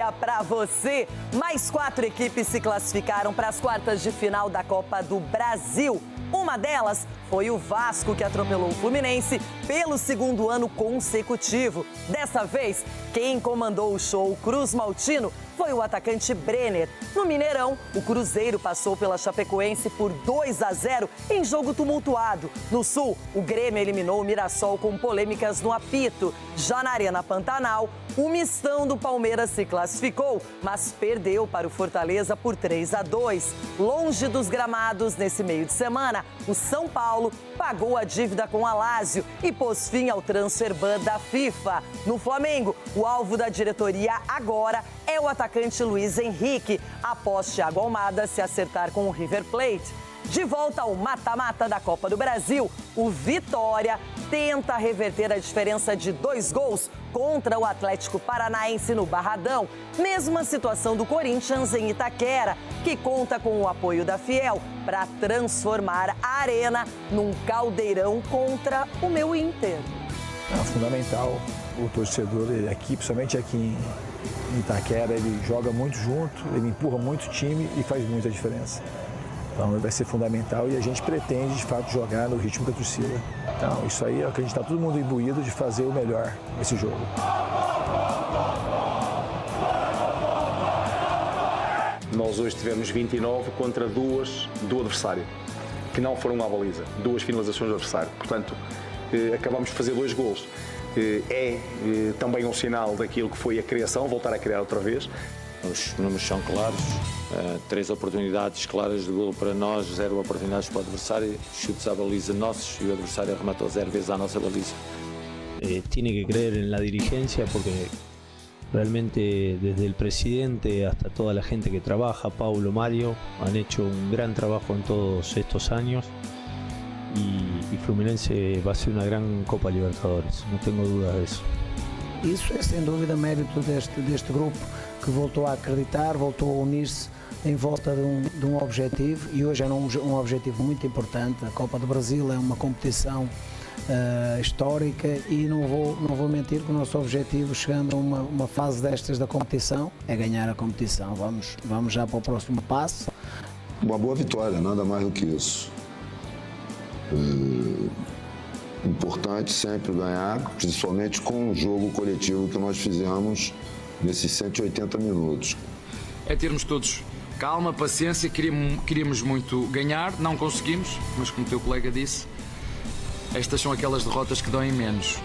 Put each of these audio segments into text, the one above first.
dia para você. Mais 4 equipes se classificaram para as quartas de final da Copa do Brasil. Uma delas foi o Vasco, que atropelou o Fluminense pelo segundo ano consecutivo. Dessa vez, quem comandou o show Cruz Maltino foi o atacante Brenner. No Mineirão, o Cruzeiro passou pela Chapecoense por 2-0 em jogo tumultuado. No Sul, o Grêmio eliminou o Mirassol com polêmicas no apito. Já na Arena Pantanal, o mistão do Palmeiras se classificou, mas perdeu para o Fortaleza por 3-2. Longe dos gramados nesse meio de semana, o São Paulo pagou a dívida com a Lazio e pôs fim ao transfer ban da FIFA. No Flamengo, o alvo da diretoria agora é o atacante Luiz Henrique, após Thiago Almada se acertar com o River Plate. De volta ao mata-mata da Copa do Brasil, o Vitória tenta reverter a diferença de 2 gols contra o Atlético Paranaense no Barradão. Mesma situação do Corinthians em Itaquera, que conta com o apoio da Fiel para transformar a Arena num caldeirão contra o meu Inter. É fundamental o torcedor aqui, principalmente aqui em Itaquera, ele joga muito junto, ele empurra muito o time e faz muita diferença. Então vai ser fundamental e a gente pretende, de fato, jogar no ritmo da torcida. Então isso aí é o que a gente está todo mundo imbuído de fazer o melhor nesse jogo. Nós hoje tivemos 29 contra 2 do adversário, que não foram à baliza, 2 finalizações do adversário. Portanto, acabamos de fazer 2 golos. É também um sinal daquilo que foi a criação, voltar a criar outra vez. Os números são claros, 3 oportunidades claras de golo para nós, 0 oportunidades para o adversário, chutes à baliza nossos y el adversario arremató 0 veces a nossa baliza. Tiene que creer en la dirigencia porque realmente desde el presidente hasta toda la gente que trabaja, Paulo, Mario, han hecho un gran trabajo en todos estos años y Fluminense va a ser una gran Copa Libertadores, no tengo dudas de eso. Isso é sem dúvida mérito deste grupo que voltou a acreditar, voltou a unir-se em volta de um objetivo e hoje é um objetivo muito importante. A Copa do Brasil é uma competição histórica e não vou mentir que o nosso objetivo, chegando a uma fase destas da competição, é ganhar a competição. Vamos já para o próximo passo. Uma boa vitória, nada mais do que isso. Importante sempre ganhar, principalmente com o jogo coletivo que nós fizemos nesses 180 minutos. É termos todos calma, paciência, queríamos muito ganhar, não conseguimos, mas como o teu colega disse, estas são aquelas derrotas que doem menos.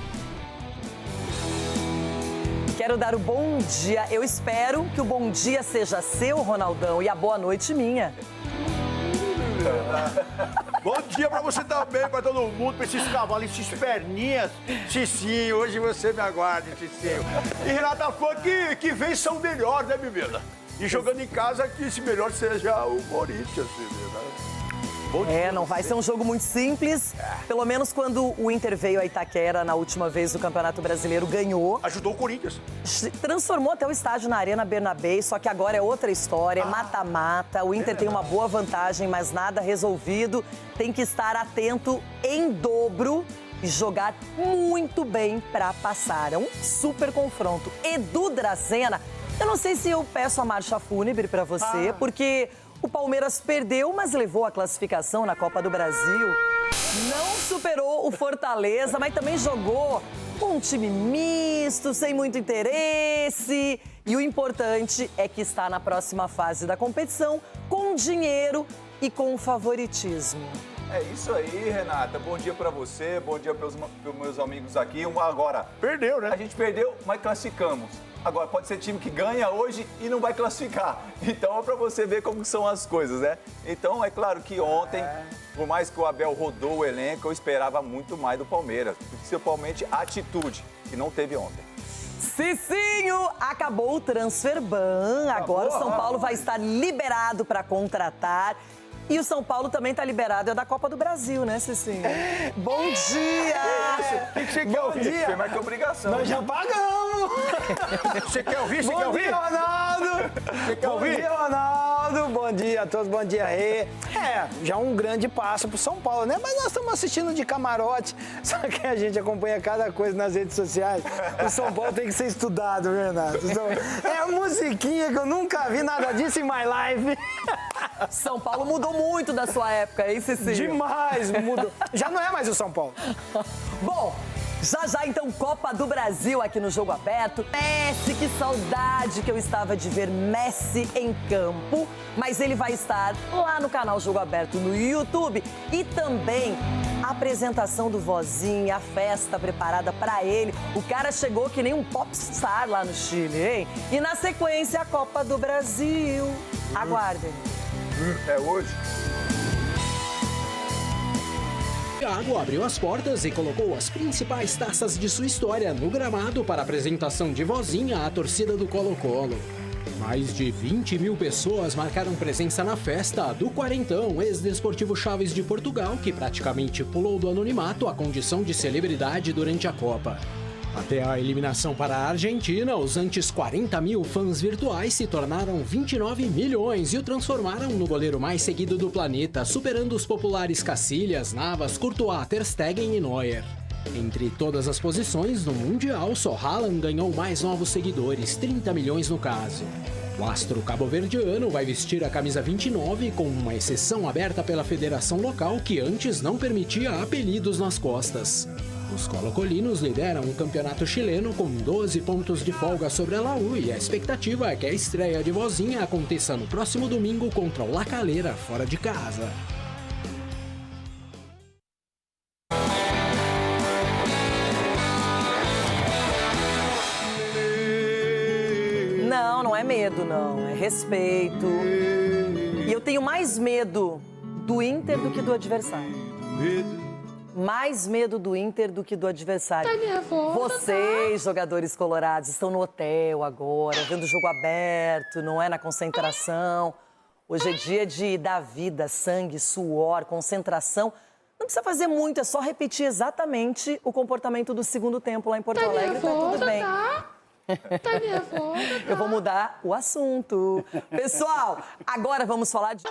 Quero dar o bom dia, eu espero que o bom dia seja seu, Ronaldão, e a boa noite minha. Bom dia pra você também, pra todo mundo, pra esses cavalos, esses perninhas. Cicinho, hoje você me aguarde, Cicinho. E Renata Fã, que vez são melhor, né, Bebida? E jogando em casa, que esse melhor seja o Corinthians, Bebida. Não vai ser um jogo muito simples. Pelo menos quando o Inter veio a Itaquera na última vez do Campeonato Brasileiro, ganhou. Ajudou o Corinthians. Transformou até o estádio na Arena Bernabé, só que agora é outra história, é mata-mata. O Inter tem uma boa vantagem, mas nada resolvido. Tem que estar atento em dobro e jogar muito bem para passar. É um super confronto. Edu Dracena, eu não sei se eu peço a marcha fúnebre para você, porque o Palmeiras perdeu, mas levou a classificação na Copa do Brasil. Não superou o Fortaleza, mas também jogou com um time misto, sem muito interesse. E o importante é que está na próxima fase da competição, com dinheiro e com favoritismo. É isso aí, Renata. Bom dia pra você, bom dia pros meus amigos aqui. Agora, perdeu, né? A gente perdeu, mas classificamos. Agora, pode ser time que ganha hoje e não vai classificar. Então, é pra você ver como são as coisas, né? Então, é claro que ontem, por mais que o Abel rodou o elenco, eu esperava muito mais do Palmeiras. Principalmente a atitude, que não teve ontem. Cicinho, acabou o transfer ban. Agora o São Paulo vai estar liberado para contratar. E o São Paulo também está liberado, é da Copa do Brasil, né, Cicinho? Bom dia! O que você quer ouvir? Tem mais que obrigação. Nós já pagamos! Você quer ouvir? Você quer ouvir? Ronaldo! Você quer ouvir? Ronaldo! Ronaldo, bom dia a todos, bom dia, Rê. Já um grande passo pro São Paulo, né? Mas nós estamos assistindo de camarote, só que a gente acompanha cada coisa nas redes sociais. O São Paulo tem que ser estudado, Renato. É a musiquinha que eu nunca vi nada disso em my life. São Paulo mudou muito da sua época, hein, Cicinho? Demais, mudou. Já não é mais o São Paulo. Bom, já então Copa do Brasil aqui no Jogo Aberto. Messi, que saudade que eu estava de ver Messi em campo. Mas ele vai estar lá no canal Jogo Aberto no YouTube. E também a apresentação do Vozinha, a festa preparada para ele. O cara chegou que nem um popstar lá no Chile, hein? E na sequência a Copa do Brasil. Aguardem. É hoje. Thiago abriu as portas e colocou as principais taças de sua história no gramado para a apresentação de Vozinha à torcida do Colo-Colo. Mais de 20 mil pessoas marcaram presença na festa do quarentão, ex-desportivo Chaves de Portugal, que praticamente pulou do anonimato à condição de celebridade durante a Copa. Até a eliminação para a Argentina, os antes 40 mil fãs virtuais se tornaram 29 milhões e o transformaram no goleiro mais seguido do planeta, superando os populares Casillas, Navas, Courtois, Ter Stegen e Neuer. Entre todas as posições no Mundial, só Haaland ganhou mais novos seguidores, 30 milhões no caso. O astro cabo-verdiano vai vestir a camisa 29 com uma exceção aberta pela federação local que antes não permitia apelidos nas costas. Os colocolinos lideram o campeonato chileno com 12 pontos de folga sobre a Laú e a expectativa é que a estreia de Vozinha aconteça no próximo domingo contra o La Calera, fora de casa. Não é medo, não. É respeito. E eu tenho mais medo do Inter do que do adversário. Mais medo do Inter do que do adversário. Tá nervosa, Vocês, jogadores colorados, estão no hotel agora, vendo o jogo aberto, não é? Na concentração. Hoje é dia de dar vida, sangue, suor, concentração. Não precisa fazer muito, é só repetir exatamente o comportamento do segundo tempo lá em Porto Alegre, tá tudo bem. Tá nervosa, Eu vou mudar o assunto. Pessoal, agora vamos falar de...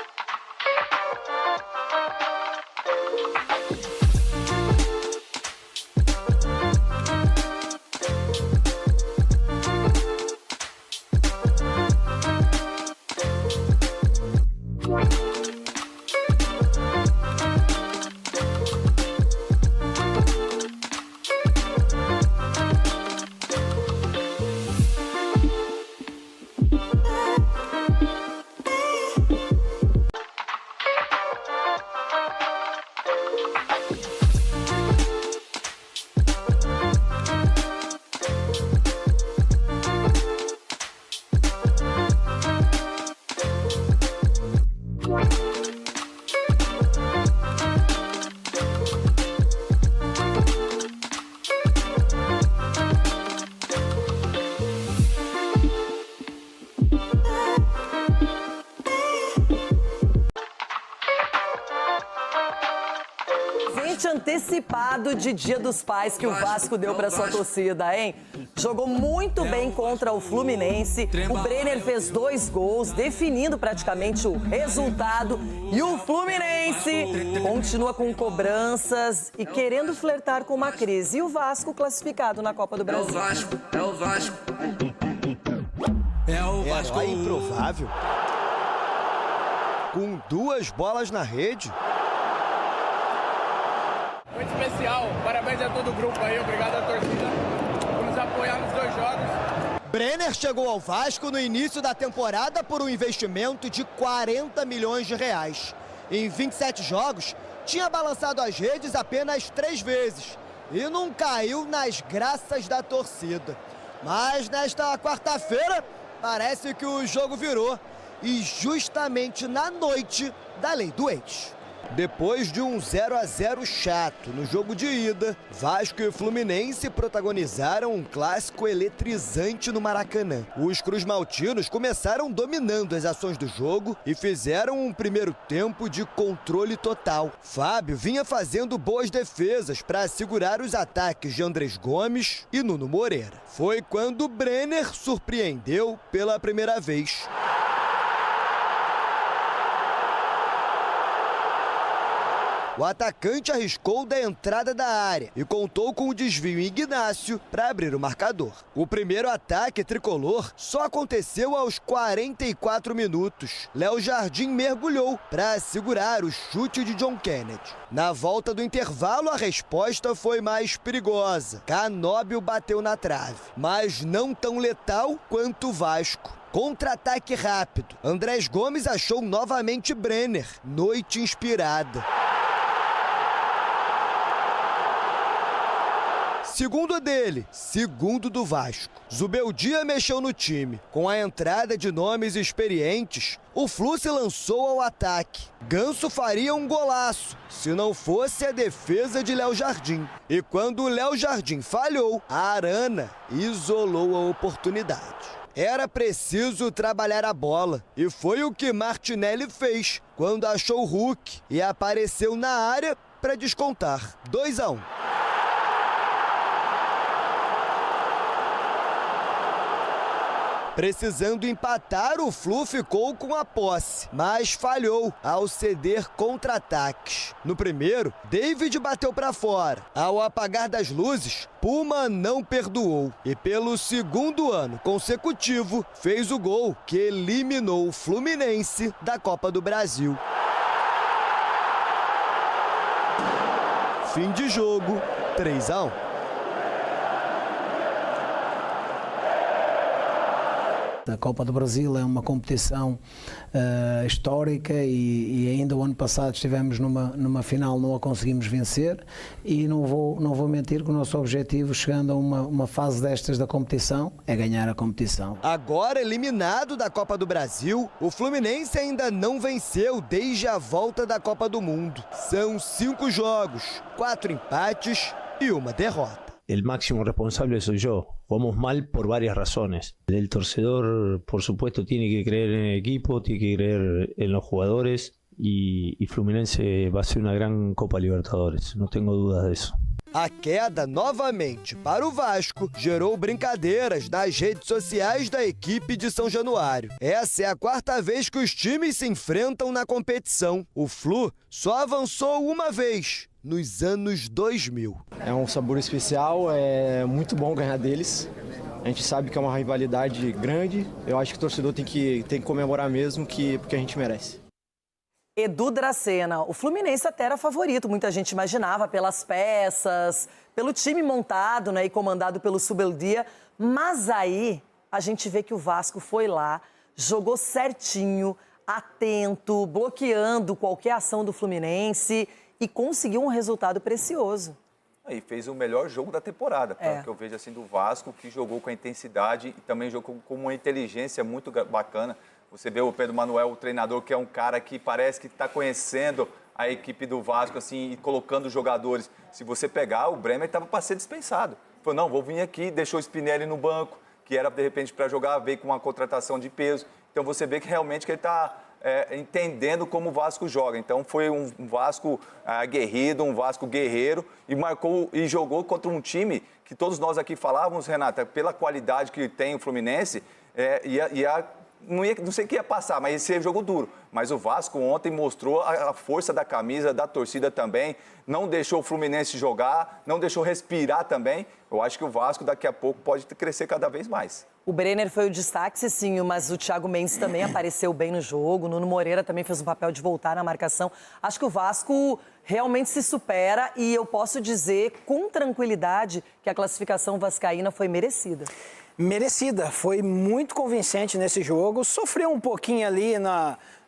Antecipado de Dia dos Pais que o Vasco deu para sua torcida, hein? Jogou muito bem contra o Fluminense. O Brenner fez 2 gols, definindo praticamente o resultado. E o Fluminense continua com cobranças e querendo flertar com uma crise. E o Vasco classificado na Copa do Brasil. É o Vasco. Herói improvável. Com 2 bolas na rede. Muito especial, parabéns a todo o grupo aí, obrigado à torcida por nos apoiar nos 2 jogos. Brenner chegou ao Vasco no início da temporada por um investimento de 40 milhões de reais. Em 27 jogos, tinha balançado as redes apenas 3 vezes e não caiu nas graças da torcida. Mas nesta quarta-feira, parece que o jogo virou e justamente na noite da lei do ex. Depois de um 0-0 chato no jogo de ida, Vasco e Fluminense protagonizaram um clássico eletrizante no Maracanã. Os cruzmaltinos começaram dominando as ações do jogo e fizeram um primeiro tempo de controle total. Fábio vinha fazendo boas defesas para segurar os ataques de Andrés Gomes e Nuno Moreira. Foi quando Brenner surpreendeu pela primeira vez. O atacante arriscou da entrada da área e contou com o desvio em Ignácio para abrir o marcador. O primeiro ataque tricolor só aconteceu aos 44 minutos. Léo Jardim mergulhou para segurar o chute de John Kennedy. Na volta do intervalo, a resposta foi mais perigosa. Canóbio bateu na trave, mas não tão letal quanto o Vasco. Contra-ataque rápido. Andrés Gomes achou novamente Brenner. Noite inspirada. Segundo dele, segundo do Vasco. Zubeldia mexeu no time. Com a entrada de nomes experientes, o Flu se lançou ao ataque. Ganso faria um golaço, se não fosse a defesa de Léo Jardim. E quando o Léo Jardim falhou, a Arana isolou a oportunidade. Era preciso trabalhar a bola, e foi o que Martinelli fez quando achou o Hulk e apareceu na área para descontar. 2-1. Precisando empatar, o Flu ficou com a posse, mas falhou ao ceder contra-ataques. No primeiro, David bateu para fora. Ao apagar das luzes, Puma não perdoou e pelo segundo ano consecutivo fez o gol que eliminou o Fluminense da Copa do Brasil. Fim de jogo, 3-1. A Copa do Brasil é uma competição histórica e ainda o ano passado estivemos numa final, não a conseguimos vencer e não vou mentir que o nosso objetivo, chegando a uma fase destas da competição, é ganhar a competição. Agora eliminado da Copa do Brasil, o Fluminense ainda não venceu desde a volta da Copa do Mundo. São 5 jogos, 4 empates e uma derrota. El máximo responsable soy yo. Jugamos mal por varias razones. El torcedor, por supuesto, tiene que creer en el equipo, tiene que creer en los jugadores y Fluminense va a ser una gran Copa Libertadores. No tengo dudas de eso. A queda novamente para o Vasco gerou brincadeiras nas redes sociais da equipe de São Januário. Essa é a 4ª vez que os times se enfrentam na competição. O Flu só avançou uma vez, nos anos 2000. É um sabor especial, é muito bom ganhar deles. A gente sabe que é uma rivalidade grande. Eu acho que o torcedor tem que comemorar mesmo, porque a gente merece. Edu Dracena, o Fluminense até era favorito, muita gente imaginava, pelas peças, pelo time montado, né, e comandado pelo Zubeldia, mas aí a gente vê que o Vasco foi lá, jogou certinho, atento, bloqueando qualquer ação do Fluminense e conseguiu um resultado precioso. E fez o melhor jogo da temporada, pelo que eu vejo assim do Vasco, que jogou com a intensidade e também jogou com uma inteligência muito bacana. Você vê o Pedro Manuel, o treinador, que é um cara que parece que está conhecendo a equipe do Vasco, assim, e colocando os jogadores. Se você pegar, o Bremer estava para ser dispensado. Falou, não, vou vir aqui, deixou o Spinelli no banco, que era, de repente, para jogar, veio com uma contratação de peso. Então, você vê que realmente que ele está entendendo como o Vasco joga. Então, foi um Vasco aguerrido, um Vasco guerreiro, e marcou e jogou contra um time que todos nós aqui falávamos, Renata, pela qualidade que tem o Fluminense, não sei o que ia passar, mas esse jogo duro. Mas o Vasco ontem mostrou a força da camisa, da torcida também, não deixou o Fluminense jogar, não deixou respirar também. Eu acho que o Vasco daqui a pouco pode crescer cada vez mais. O Brenner foi o destaque, sim, mas o Thiago Mendes também apareceu bem no jogo. O Nuno Moreira também fez um papel de voltar na marcação. Acho que o Vasco realmente se supera e eu posso dizer com tranquilidade que a classificação vascaína foi merecida. Merecida, foi muito convincente nesse jogo, sofreu um pouquinho ali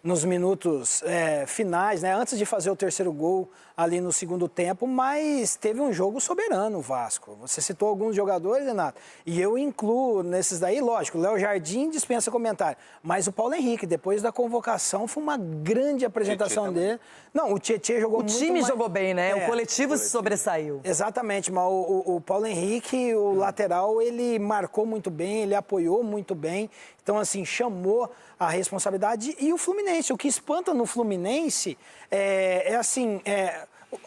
nos minutos finais, né, antes de fazer o terceiro gol ali no segundo tempo, mas teve um jogo soberano o Vasco. Você citou alguns jogadores, Renato, e eu incluo nesses daí, lógico, o Léo Jardim dispensa comentário, mas o Paulo Henrique, depois da convocação, foi uma grande apresentação dele. Não, o Tietê jogou muito mais. O time jogou bem, né? O coletivo se sobressaiu. Exatamente, mas o Paulo Henrique, o lateral, ele marcou muito bem, ele apoiou muito bem, então, assim, chamou a responsabilidade. E o Fluminense, o que espanta no Fluminense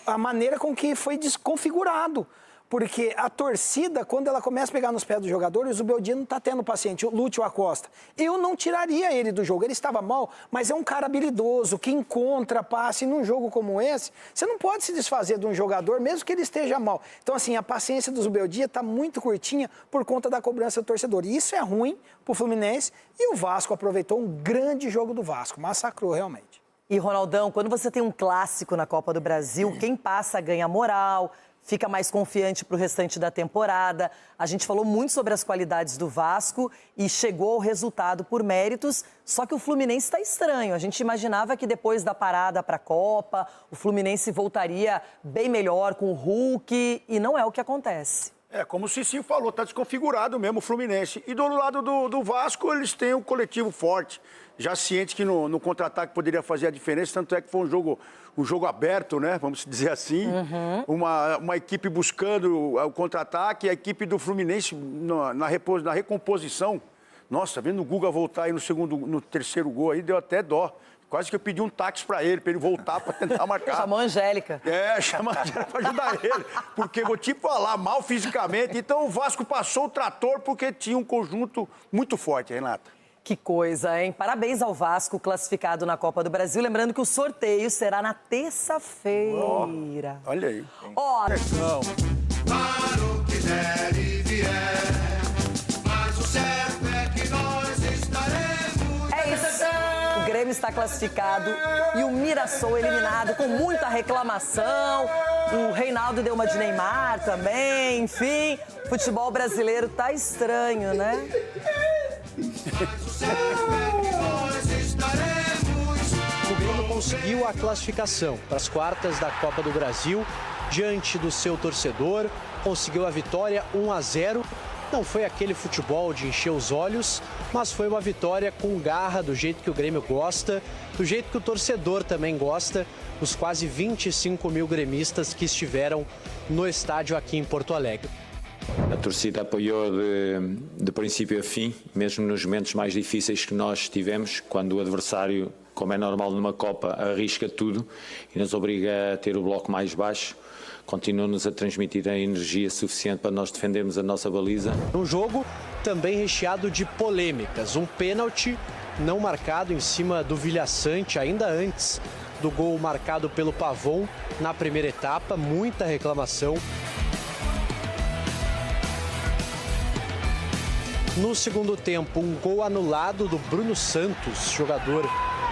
a maneira com que foi desconfigurado. porque a torcida, quando ela começa a pegar nos pés dos jogadores, o Zubeldia não está tendo paciente, o Lúcio Acosta. Eu não tiraria ele do jogo, ele estava mal, mas é um cara habilidoso, que encontra passe. Num jogo como esse, você não pode se desfazer de um jogador, mesmo que ele esteja mal. Então, assim, a paciência do Zubeldia está muito curtinha por conta da cobrança do torcedor. E isso é ruim para o Fluminense, e o Vasco aproveitou um grande jogo do Vasco, massacrou realmente. E, Ronaldão, quando você tem um clássico na Copa do Brasil, quem passa ganha moral, fica mais confiante para o restante da temporada. A gente falou muito sobre as qualidades do Vasco e chegou ao resultado por méritos, só que o Fluminense está estranho. A gente imaginava que depois da parada para a Copa, o Fluminense voltaria bem melhor com o Hulk, e não é o que acontece. É, como o Cicinho falou, está desconfigurado mesmo o Fluminense. E do lado do Vasco, eles têm um coletivo forte, já ciente que no contra-ataque poderia fazer a diferença, tanto é que foi um jogo aberto, né? Vamos dizer assim. Uma equipe buscando o contra-ataque, a equipe do Fluminense na recomposição. Nossa, vendo o Guga voltar aí no terceiro gol aí, deu até dó. Quase que eu pedi um táxi para ele voltar para tentar marcar. Chamou a Angélica. Chamou a Angélica para ajudar ele. Porque vou te falar, mal fisicamente. Então o Vasco passou o trator porque tinha um conjunto muito forte, Renata. Que coisa, hein? Parabéns ao Vasco, classificado na Copa do Brasil. Lembrando que o sorteio será na terça-feira. Olha aí. Ó, Para o que der e vier, mas o certo é que nós estaremos. É isso. O Grêmio está classificado e o Mirassol eliminado com muita reclamação. O Reinaldo deu uma de Neymar também. Enfim, o futebol brasileiro tá estranho, né? O Grêmio conseguiu a classificação para as quartas da Copa do Brasil diante do seu torcedor, conseguiu a vitória 1-0. Não foi aquele futebol de encher os olhos, mas foi uma vitória com garra, do jeito que o Grêmio gosta, do jeito que o torcedor também gosta, os quase 25 mil gremistas que estiveram no estádio aqui em Porto Alegre. A torcida apoiou de princípio a fim, mesmo nos momentos mais difíceis que nós tivemos, quando o adversário, como é normal numa Copa, arrisca tudo e nos obriga a ter o bloco mais baixo. Continua-nos a transmitir a energia suficiente para nós defendermos a nossa baliza. Um jogo também recheado de polêmicas. Um pênalti não marcado em cima do Vilha Sante, ainda antes do gol marcado pelo Pavon na primeira etapa. Muita reclamação. No segundo tempo, um gol anulado do Bruno Santos, jogador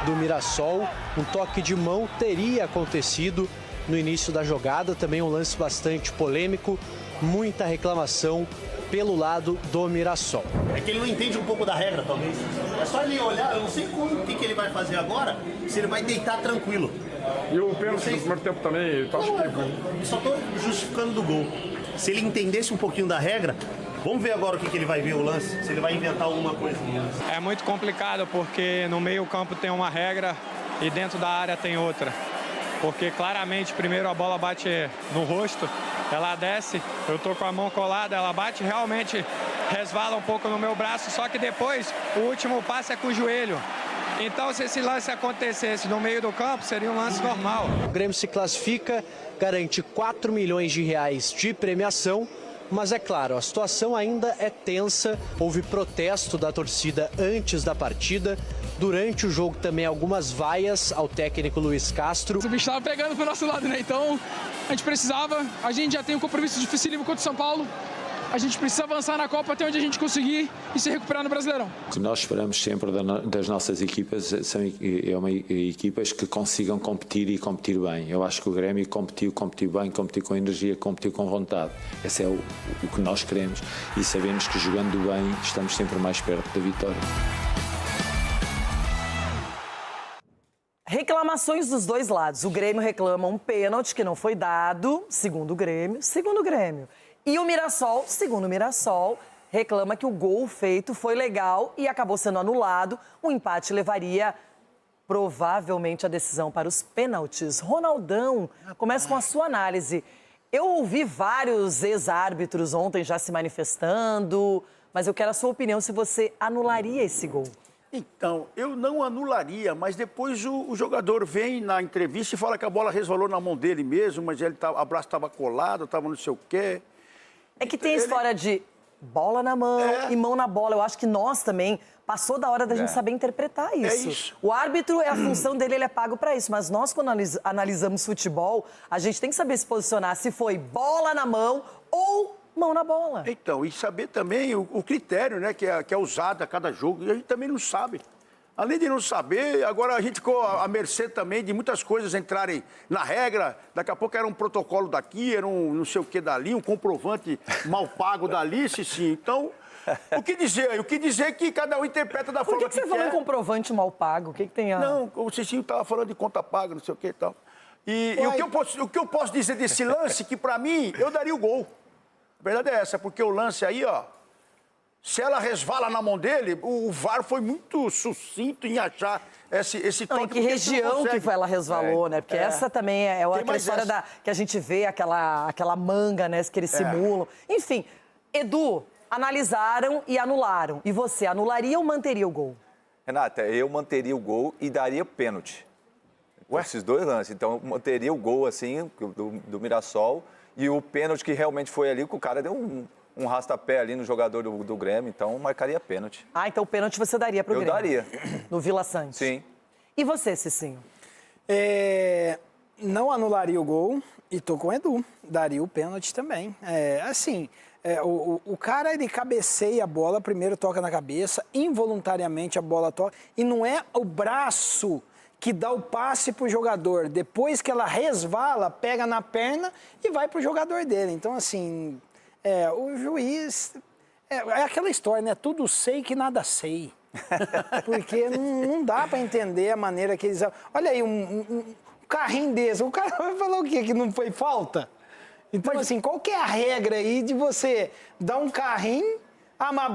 do Mirassol. Um toque de mão teria acontecido no início da jogada, também um lance bastante polêmico, muita reclamação pelo lado do Mirassol. É que ele não entende um pouco da regra, talvez. É só ele olhar, eu não sei o que ele vai fazer agora, se ele vai deitar tranquilo. E o pênalti no primeiro tempo também, tu acha que... Só estou justificando do gol. Se ele entendesse um pouquinho da regra, vamos ver agora o que ele vai ver o lance, se ele vai inventar alguma coisa. É muito complicado porque no meio campo tem uma regra e dentro da área tem outra. Porque claramente primeiro a bola bate no rosto, ela desce, eu tô com a mão colada, ela bate, realmente resvala um pouco no meu braço, só que depois o último passe é com o joelho. Então, se esse lance acontecesse no meio do campo, seria um lance normal. O Grêmio se classifica, garante 4 milhões de reais de premiação, mas é claro, a situação ainda é tensa. Houve protesto da torcida antes da partida. Durante o jogo também algumas vaias ao técnico Luiz Castro. O bicho estava pegando pro nosso lado, né? Então a gente precisava, a gente já tem um compromisso dificílimo contra o São Paulo. A gente precisa avançar na Copa até onde a gente conseguir e se recuperar no Brasileirão. O que nós esperamos sempre das nossas equipas são equipas que consigam competir e competir bem. Eu acho que o Grêmio competiu bem, competiu com energia, competiu com vontade. Esse é o que nós queremos e sabemos que jogando bem estamos sempre mais perto da vitória. Reclamações dos dois lados. O Grêmio reclama um pênalti que não foi dado, segundo o Grêmio. E o Mirassol, segundo o Mirassol, reclama que o gol feito foi legal e acabou sendo anulado. O empate levaria provavelmente a decisão para os pênaltis. Ronaldão, começa com a sua análise. Eu ouvi vários ex-árbitros ontem já se manifestando, mas eu quero a sua opinião se você anularia esse gol. Então, eu não anularia, mas depois o jogador vem na entrevista e fala que a bola resvalou na mão dele mesmo, mas o braço estava colado, estava não sei o quê. É que tem a história de bola na mão e mão na bola. Eu acho que nós também passou da hora da gente saber interpretar isso. É isso. O árbitro, a função dele, ele é pago para isso. Mas nós, quando analisamos futebol, a gente tem que saber se posicionar se foi bola na mão ou mão na bola. Então, e saber também o critério, né, que é usado a cada jogo. E a gente também não sabe. Além de não saber, agora a gente ficou à mercê também de muitas coisas entrarem na regra. Daqui a pouco era um protocolo daqui, era um não sei o que dali, um comprovante mal pago dali, sim. Então, o que dizer? O que dizer é que cada um interpreta da forma que quer. Por que você falou em comprovante mal pago? O que tem a... Não, o Cicinho estava falando de conta paga, não sei o que e tal. E o que eu posso dizer desse lance, que pra mim, eu daria o gol. A verdade é essa, porque o lance aí, ó, se ela resvala na mão dele, o VAR foi muito sucinto em achar esse toque. Não, em que região que ela resvalou, né? Porque essa também é aquela história que a gente vê, aquela manga, né, que eles simulam. Enfim, Edu, analisaram e anularam. E você, anularia ou manteria o gol? Renata, eu manteria o gol e daria pênalti. Esses dois lances. Então, eu manteria o gol, assim, do Mirassol. E o pênalti que realmente foi ali, que o cara deu um rastapé ali no jogador do Grêmio, então marcaria pênalti. Ah, então o pênalti você daria pro Grêmio? Eu daria. No Vila Sante? Sim. E você, Cicinho? Não anularia o gol e tô com o Edu. Daria o pênalti também. O cara, ele cabeceia a bola, primeiro toca na cabeça, involuntariamente a bola toca, e não é o braço que dá o passe pro jogador. Depois que ela resvala, pega na perna e vai pro jogador dele. Então, assim... o juiz... É aquela história, né? Tudo sei que nada sei. Porque não dá para entender a maneira que eles... Olha aí, um carrinho desse. O cara vai falar o quê? Que não foi falta? Então, assim, qual que é a regra aí de você dar um carrinho... Ah, mas a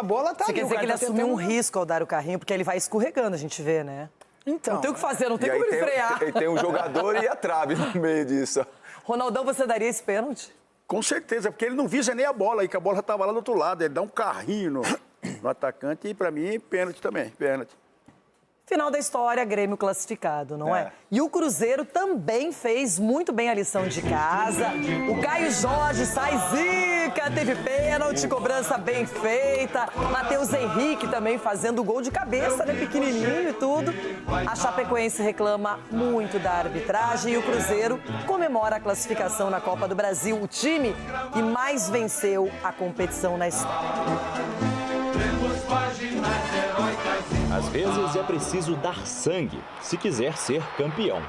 bola tá Você ali. quer dizer que ele assumiu um risco ao dar o carrinho, porque ele vai escorregando, a gente vê, né? Então... Não tem o que fazer, não tem como ele frear. E tem um jogador e a trave no meio disso. Ronaldão, você daria esse pênalti? Com certeza, porque ele não visa nem a bola aí, que a bola estava lá do outro lado. Ele dá um carrinho no atacante e, pra mim, pênalti também, pênalti. Final da história, Grêmio classificado, não é? E o Cruzeiro também fez muito bem a lição de casa. O Caio Jorge sai zica, teve pênalti, cobrança bem feita. Matheus Henrique também fazendo gol de cabeça, né? Pequenininho e tudo. A Chapecoense reclama muito da arbitragem e o Cruzeiro comemora a classificação na Copa do Brasil. O time que mais venceu a competição na história. Às vezes é preciso dar sangue se quiser ser campeão.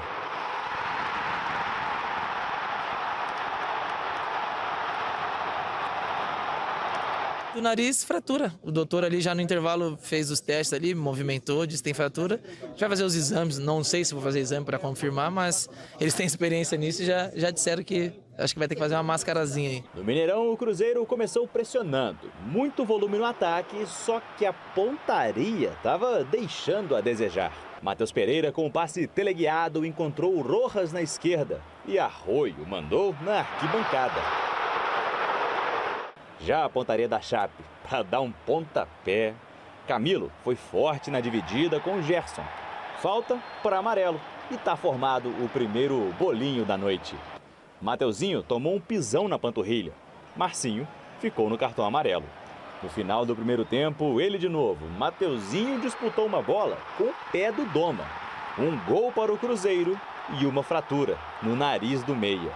Do nariz, fratura. O doutor ali já no intervalo fez os testes ali, movimentou, disse que tem fratura. A gente vai fazer os exames, não sei se vou fazer exame para confirmar, mas eles têm experiência nisso e já disseram que acho que vai ter que fazer uma mascarazinha aí. No Mineirão, o Cruzeiro começou pressionando. Muito volume no ataque, só que a pontaria estava deixando a desejar. Matheus Pereira, com um passe teleguiado, encontrou o Rojas na esquerda e Arroio mandou na arquibancada. Já a pontaria da Chape, para dar um pontapé, Camilo foi forte na dividida com o Gerson. Falta para amarelo e está formado o primeiro bolinho da noite. Mateuzinho tomou um pisão na panturrilha. Marcinho ficou no cartão amarelo. No final do primeiro tempo, ele de novo. Mateuzinho disputou uma bola com o pé do Doma. Um gol para o Cruzeiro e uma fratura no nariz do meia.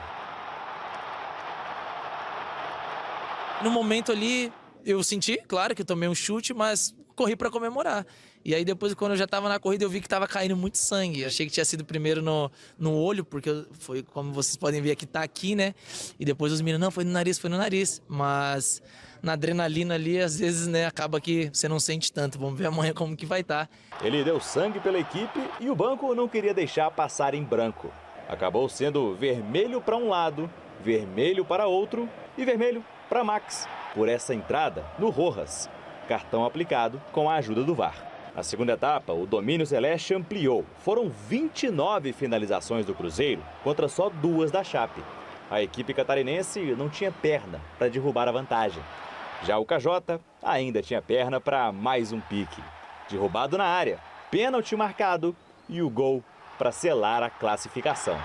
No momento ali, eu senti, claro que eu tomei um chute, mas corri para comemorar. E aí depois, quando eu já estava na corrida, eu vi que estava caindo muito sangue. Eu achei que tinha sido primeiro no olho, porque foi, como vocês podem ver aqui, tá aqui, né? E depois os meninos, não, foi no nariz. Mas na adrenalina ali, às vezes, né, acaba que você não sente tanto. Vamos ver amanhã como que vai estar. Ele deu sangue pela equipe e o banco não queria deixar passar em branco. Acabou sendo vermelho para um lado, vermelho para outro e vermelho para Max, por essa entrada no Rojas. Cartão aplicado com a ajuda do VAR. Na segunda etapa, o domínio celeste ampliou. Foram 29 finalizações do Cruzeiro contra só 2 da Chape. A equipe catarinense não tinha perna para derrubar a vantagem. Já o KJ ainda tinha perna para mais um pique. Derrubado na área, pênalti marcado e o gol para selar a classificação.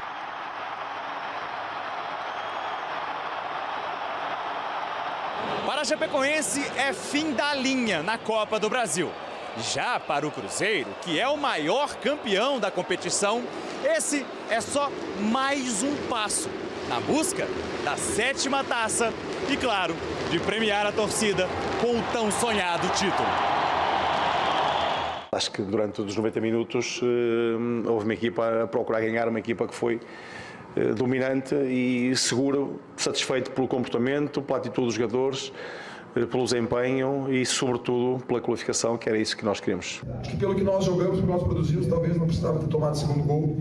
Para a Chapecoense é fim da linha na Copa do Brasil. Já para o Cruzeiro, que é o maior campeão da competição, esse é só mais um passo na busca da 7ª taça e, claro, de premiar a torcida com o tão sonhado título. Acho que durante os 90 minutos houve uma equipa a procurar ganhar, uma equipa que foi dominante e seguro, satisfeito pelo comportamento, pela atitude dos jogadores, pelo desempenho e, sobretudo, pela qualificação, que era isso que nós queríamos. Acho que pelo que nós jogamos, pelo que nós produzimos, talvez não precisava ter tomado o segundo gol.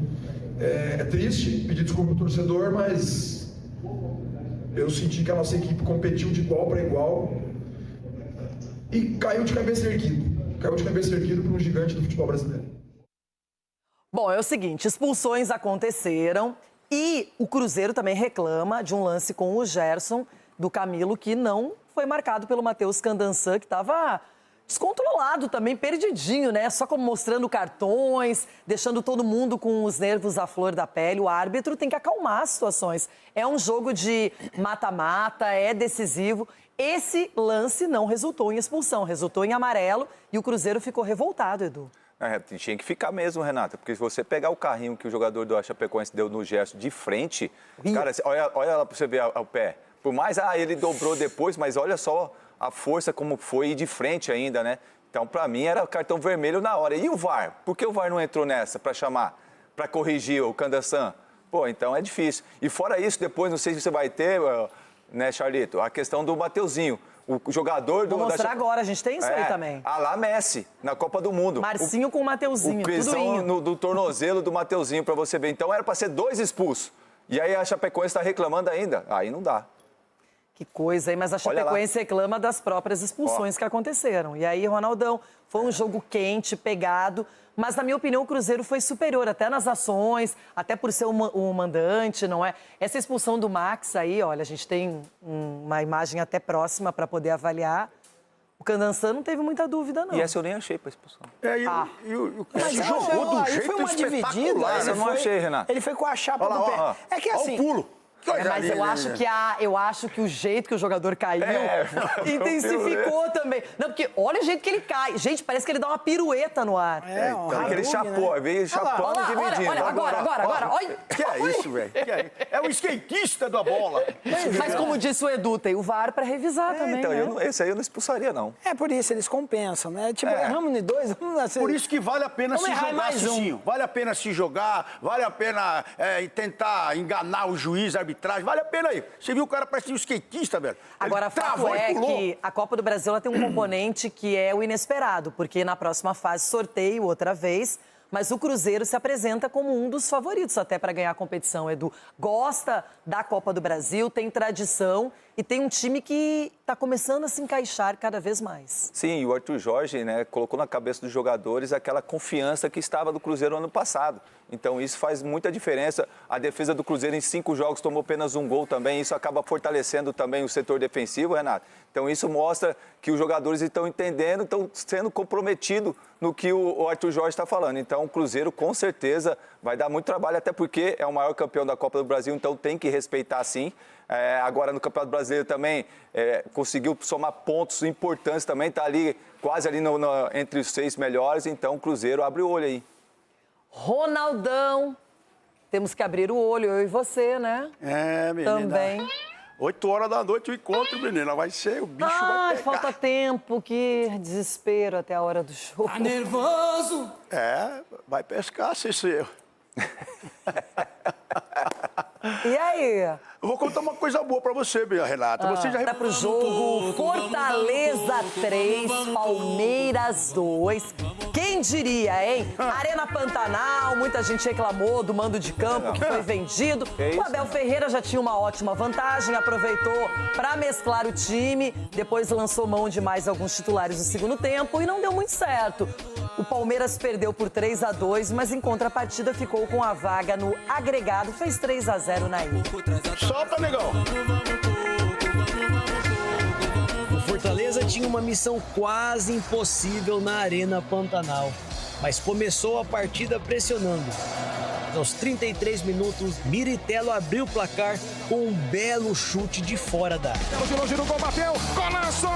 É triste pedir desculpa ao torcedor, mas eu senti que a nossa equipe competiu de igual para igual e caiu de cabeça erguida. Caiu de cabeça erguida para um gigante do futebol brasileiro. Bom, é o seguinte, expulsões aconteceram e o Cruzeiro também reclama de um lance com o Gerson do Camilo que não foi marcado pelo Matheus Candançã, que estava descontrolado também, perdidinho, né? Só como mostrando cartões, deixando todo mundo com os nervos à flor da pele. O árbitro tem que acalmar as situações. É um jogo de mata-mata, é decisivo. Esse lance não resultou em expulsão, resultou em amarelo e o Cruzeiro ficou revoltado, Edu. Tinha que ficar mesmo, Renata, porque se você pegar o carrinho que o jogador do Chapecoense deu no Gerson de frente, cara, olha lá pra você ver o pé. Por mais, ele dobrou depois, mas olha só a força como foi de frente ainda, né? Então, pra mim, era cartão vermelho na hora. E o VAR? Por que o VAR não entrou nessa pra chamar, pra corrigir o Candançã? Pô, então é difícil. E fora isso, depois, não sei se você vai ter, né, Charlito, a questão do Mateuzinho. O jogador do... Vou mostrar agora, a gente tem isso aí também. Lá Messi, na Copa do Mundo. Marcinho com o Mateuzinho, o prisão do tornozelo do Mateuzinho, pra você ver. Então era pra ser 2 expulsos. E aí a Chapecoense tá reclamando ainda. Aí não dá. Que coisa, hein? Mas a Chapecoense reclama das próprias expulsões que aconteceram. E aí, Ronaldão, foi um jogo quente, pegado. Mas, na minha opinião, o Cruzeiro foi superior, até nas ações, até por ser o mandante, não é? Essa expulsão do Max aí, olha, a gente tem uma imagem até próxima para poder avaliar. O Candançã não teve muita dúvida, não. E essa eu nem achei para expulsão. O Cruzeiro jogou do jeito foi uma espetacular. Dividida, essa eu não achei, Renato. Ele foi com a chapa do pé. É que assim... Olha o pulo. Mas eu acho que o jeito que o jogador caiu intensificou também. Não, porque olha o jeito que ele cai. Gente, parece que ele dá uma pirueta no ar. Aquele chapou, veio chapando e dividindo. Olha, agora. Olha. Que é isso, velho? É o skatista da bola. Mas como disse o Edu, tem o VAR para revisar também, então, né? Esse aí eu não expulsaria, não. É por isso, eles compensam, né? Tipo, erramos em 2, Por isso que vale a pena se jogar, mais Cicinho. Vale a pena se jogar, vale a pena tentar enganar o juiz, a arbitragem. Vale a pena aí. Você viu o cara parecia um skatista, velho. Agora, fato é que a Copa do Brasil ela tem um componente que é o inesperado, porque na próxima fase sorteio outra vez, mas o Cruzeiro se apresenta como um dos favoritos até para ganhar a competição, Edu. Gosta da Copa do Brasil, tem tradição e tem um time que está começando a se encaixar cada vez mais. Sim, e o Arthur Jorge, né, colocou na cabeça dos jogadores aquela confiança que estava do Cruzeiro ano passado. Então isso faz muita diferença. A defesa do Cruzeiro em 5 jogos tomou apenas 1 gol também. Isso acaba fortalecendo também o setor defensivo, Renato. Então isso mostra que os jogadores estão entendendo, estão sendo comprometidos no que o Arthur Jorge está falando. Então o Cruzeiro com certeza vai dar muito trabalho, até porque é o maior campeão da Copa do Brasil, então tem que respeitar sim. Agora no Campeonato Brasileiro também conseguiu somar pontos importantes também, está ali quase ali entre os 6 melhores, então o Cruzeiro abre o olho aí. Ronaldão, temos que abrir o olho, eu e você, né? Menina. Também. 8 horas da noite o encontro, menina, vai ser, o bicho vai pegar. Falta tempo, que desespero até a hora do jogo. Tá nervoso? Vai pescar, Ciceu. E aí? Eu vou contar uma coisa boa pra você, minha Renata. Você já pro jogo Fortaleza 3, Palmeiras 2. Quem diria, hein? Arena Pantanal, muita gente reclamou do mando de campo que foi vendido. O Abel Ferreira já tinha uma ótima vantagem, aproveitou para mesclar o time, depois lançou mão de mais alguns titulares no segundo tempo e não deu muito certo. O Palmeiras perdeu por 3-2, mas em contrapartida ficou com a vaga no agregado, fez 3-0 na ilha. Solta, negão! O Fortaleza tinha uma missão quase impossível na Arena Pantanal, mas começou a partida pressionando. Mas aos 33 minutos, Miritello abriu o placar com um belo chute de fora da área. De longe no gol, bateu, golaço!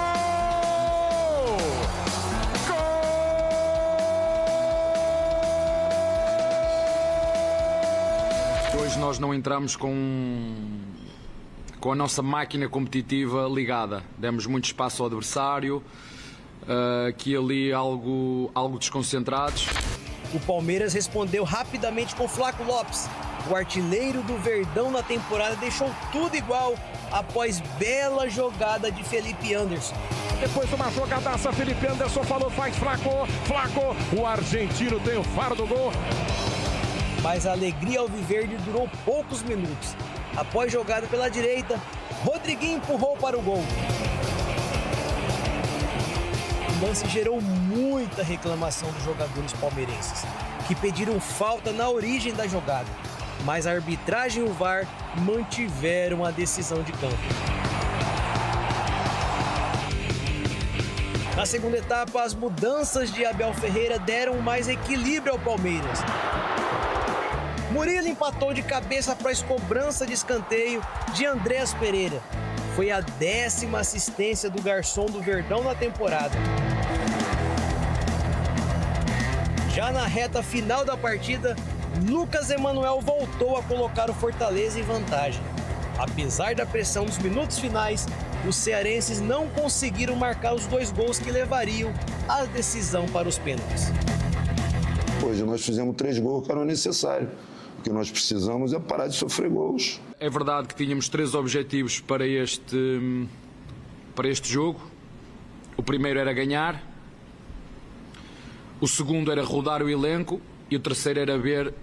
Hoje nós não entramos com a nossa máquina competitiva ligada. Demos muito espaço ao adversário, aqui e ali algo desconcentrados. O Palmeiras respondeu rapidamente com Flaco Lopes. O artilheiro do Verdão na temporada deixou tudo igual após bela jogada de Felipe Anderson. Depois de uma jogadaça, Felipe Anderson falou, faz Flaco, o argentino tem o faro do gol. Mas a alegria alviverde durou poucos minutos. Após jogada pela direita, Rodriguinho empurrou para o gol. O lance gerou muita reclamação dos jogadores palmeirenses, que pediram falta na origem da jogada. Mas a arbitragem e o VAR mantiveram a decisão de campo. Na segunda etapa, as mudanças de Abel Ferreira deram mais equilíbrio ao Palmeiras. Murilo empatou de cabeça após cobrança de escanteio de Andréas Pereira. Foi a 10ª assistência do garçom do Verdão na temporada. Já na reta final da partida, Lucas Emanuel voltou a colocar o Fortaleza em vantagem. Apesar da pressão nos minutos finais, os cearenses não conseguiram marcar os 2 gols que levariam a decisão para os pênaltis. Hoje nós fizemos 3 gols que eram necessários. O que nós precisamos é parar de sofrer gols. É verdade que tínhamos 3 objetivos para este jogo. O primeiro era ganhar, o segundo era rodar o elenco e o terceiro era ver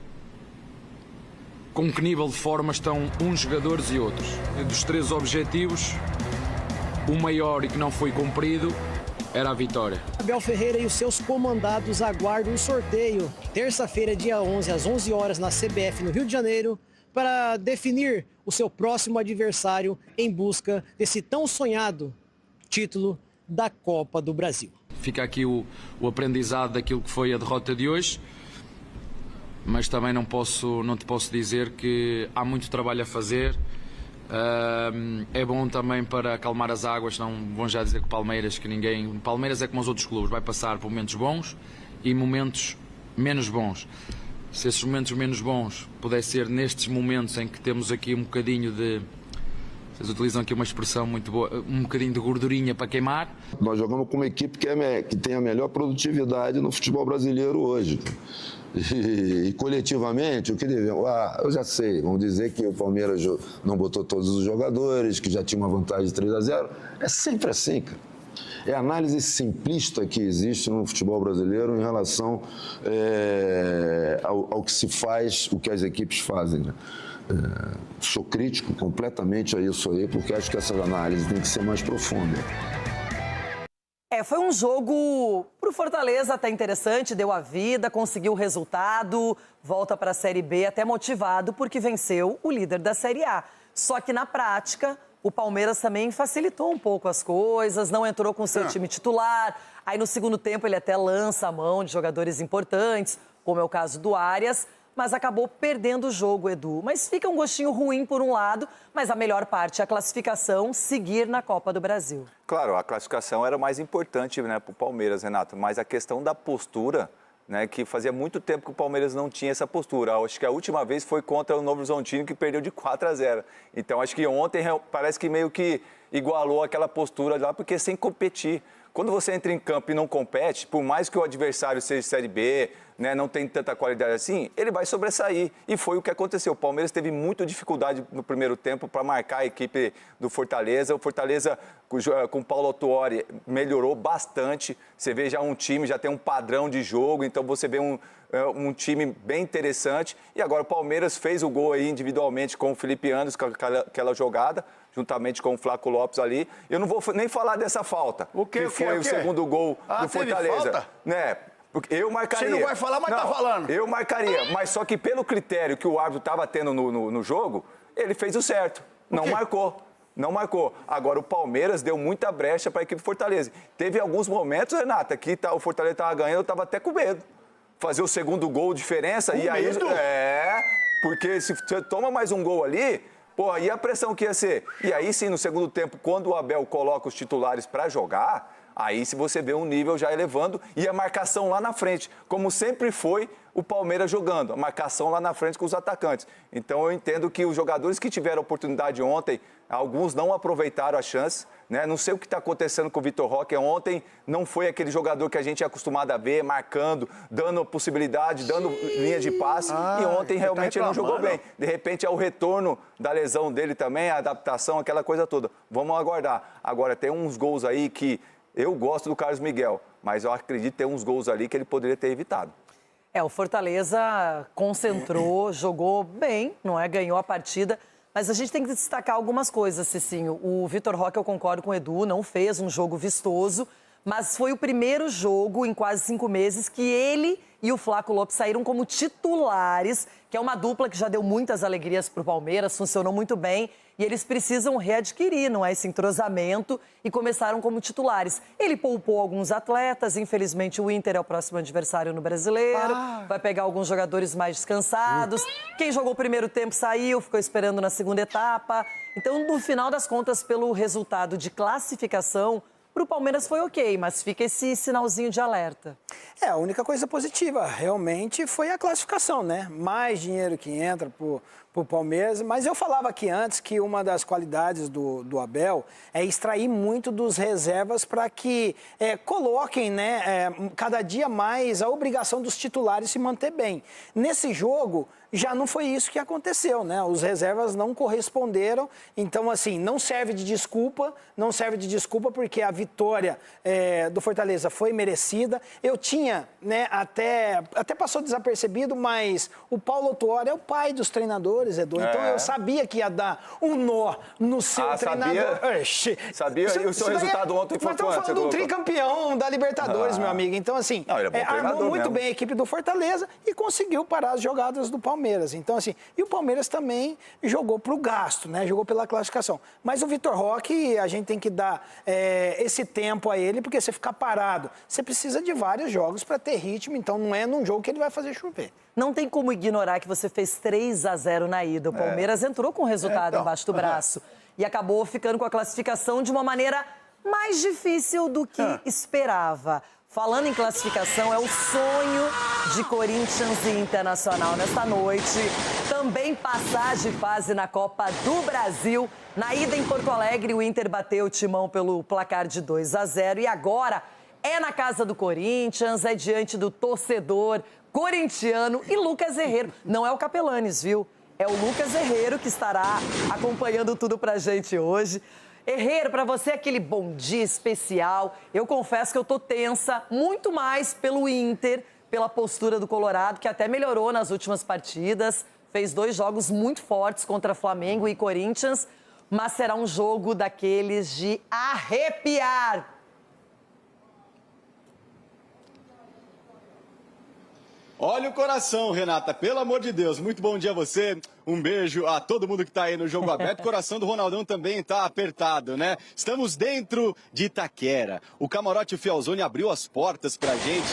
com que nível de forma estão uns jogadores e outros. E dos 3 objetivos, o maior e que não foi cumprido era a vitória. Abel Ferreira e os seus comandados aguardam um sorteio, terça-feira, dia 11, às 11 horas, na CBF, no Rio de Janeiro, para definir o seu próximo adversário em busca desse tão sonhado título da Copa do Brasil. Fica aqui o aprendizado daquilo que foi a derrota de hoje, mas também não te posso dizer que há muito trabalho a fazer. É bom também para acalmar as águas, não vão já dizer que o Palmeiras é como os outros clubes, vai passar por momentos bons e momentos menos bons. Se esses momentos menos bons pudessem ser nestes momentos em que temos aqui um bocadinho de, vocês utilizam aqui uma expressão muito boa, um bocadinho de gordurinha para queimar. Nós jogamos com uma equipe que tem a melhor produtividade no futebol brasileiro hoje. E coletivamente, o que devemos? Eu já sei, vamos dizer que o Palmeiras não botou todos os jogadores, que já tinha uma vantagem de 3-0. É sempre assim, cara. É a análise simplista que existe no futebol brasileiro em relação ao que se faz, o que as equipes fazem, né? Sou crítico completamente a isso aí, porque acho que essa análise tem que ser mais profunda. Foi um jogo pro Fortaleza até interessante, deu a vida, conseguiu o resultado, volta para a Série B até motivado porque venceu o líder da Série A. Só que na prática, o Palmeiras também facilitou um pouco as coisas, não entrou com seu time titular. Aí no segundo tempo ele até lança a mão de jogadores importantes, como é o caso do Arias, mas acabou perdendo o jogo, Edu. Mas fica um gostinho ruim por um lado, mas a melhor parte é a classificação, seguir na Copa do Brasil. Claro, a classificação era mais importante, né, para o Palmeiras, Renato, mas a questão da postura, né, que fazia muito tempo que o Palmeiras não tinha essa postura. Acho que a última vez foi contra o Novo Horizontino, que perdeu de 4-0. Então, acho que ontem parece que meio que igualou aquela postura lá, porque sem competir. Quando você entra em campo e não compete, por mais que o adversário seja Série B, né, não tem tanta qualidade assim, ele vai sobressair. E foi o que aconteceu. O Palmeiras teve muita dificuldade no primeiro tempo para marcar a equipe do Fortaleza. O Fortaleza, com o Paulo Autuori, melhorou bastante. Você vê já um time, já tem um padrão de jogo, então você vê um time bem interessante. E agora o Palmeiras fez o gol aí individualmente com o Felipe Anderson, com aquela jogada, juntamente com o Flaco Lopes ali. Eu não vou nem falar dessa falta, que foi o segundo gol do Fortaleza. Falta? Né? Porque eu marcaria. Você não vai falar, mas tá falando. Eu marcaria, mas só que pelo critério que o árbitro estava tendo no jogo, ele fez o certo. Não marcou. Não marcou. Agora, o Palmeiras deu muita brecha para a equipe Fortaleza. Teve alguns momentos, Renata, que o Fortaleza estava ganhando, eu estava até com medo. Fazer o segundo gol, diferença, e aí... Porque se você toma mais um gol ali, pô, e a pressão que ia ser? E aí sim, no segundo tempo, quando o Abel coloca os titulares para jogar, aí se você vê um nível já elevando e a marcação lá na frente, como sempre foi o Palmeiras jogando, a marcação lá na frente com os atacantes. Então eu entendo que os jogadores que tiveram oportunidade ontem, alguns não aproveitaram a chance, né? Não sei o que está acontecendo com o Vitor Roque. Ontem não foi aquele jogador que a gente é acostumado a ver, marcando, dando possibilidade, dando linha de passe. E ontem realmente ele não jogou bem. De repente é o retorno da lesão dele também, a adaptação, aquela coisa toda. Vamos aguardar. Agora, tem uns gols aí que eu gosto do Carlos Miguel, mas eu acredito ter uns gols ali que ele poderia ter evitado. O Fortaleza concentrou, jogou bem, não é? Ganhou a partida. Mas a gente tem que destacar algumas coisas, Cicinho. O Vitor Roque, eu concordo com o Edu, não fez um jogo vistoso, mas foi o primeiro jogo em quase 5 meses que ele e o Flaco Lopes saíram como titulares, que é uma dupla que já deu muitas alegrias para o Palmeiras, funcionou muito bem, e eles precisam readquirir, não é, esse entrosamento, e começaram como titulares. Ele poupou alguns atletas, infelizmente o Inter é o próximo adversário no Brasileiro, vai pegar alguns jogadores mais descansados. Quem jogou o primeiro tempo saiu, ficou esperando na segunda etapa. Então, no final das contas, pelo resultado de classificação, para o Palmeiras foi ok, mas fica esse sinalzinho de alerta. A única coisa positiva realmente foi a classificação, né? Mais dinheiro que entra pro Palmeiras. Mas eu falava aqui antes que uma das qualidades do Abel é extrair muito dos reservas para que coloquem, né, cada dia mais a obrigação dos titulares se manter bem. Nesse jogo, já não foi isso que aconteceu, né? Os reservas não corresponderam, então, assim, não serve de desculpa porque a vitória do Fortaleza foi merecida. Eu tinha, né, até passou desapercebido, mas o Paulo Autuori é o pai dos treinadores, Edu, então eu sabia que ia dar um nó no seu treinador. Sabia? E o seu resultado ontem foi quanto? Mas estamos falando do tricampeão da Libertadores, meu amigo. Então, assim, armou muito bem a equipe do Fortaleza e conseguiu parar as jogadas do Palmeiras. Então, assim, e o Palmeiras também jogou pro gasto, né? Jogou pela classificação. Mas o Vitor Roque, a gente tem que dar esse tempo a ele, porque você ficar parado, você precisa de vários jogos para ter ritmo, então não é num jogo que ele vai fazer chover. Não tem como ignorar que você fez 3-0 na ida. O Palmeiras entrou com o resultado embaixo do braço e acabou ficando com a classificação de uma maneira mais difícil do que esperava. Falando em classificação, é o sonho de Corinthians e Internacional nesta noite. Também passar de fase na Copa do Brasil. Na ida em Porto Alegre, o Inter bateu o Timão pelo placar de 2-0. E agora é na casa do Corinthians, é diante do torcedor corintiano e Lucas Herrero. Não é o Capelanes, viu? É o Lucas Herrero que estará acompanhando tudo pra gente hoje. Herrero, para você aquele bom dia especial. Eu confesso que eu tô tensa, muito mais pelo Inter, pela postura do Colorado, que até melhorou nas últimas partidas. Fez 2 jogos muito fortes contra Flamengo e Corinthians, mas será um jogo daqueles de arrepiar. Olha o coração, Renata, pelo amor de Deus. Muito bom dia a você. Um beijo a todo mundo que está aí no Jogo Aberto. O coração do Ronaldão também está apertado, né? Estamos dentro de Itaquera. O camarote Fialzone abriu as portas para a gente,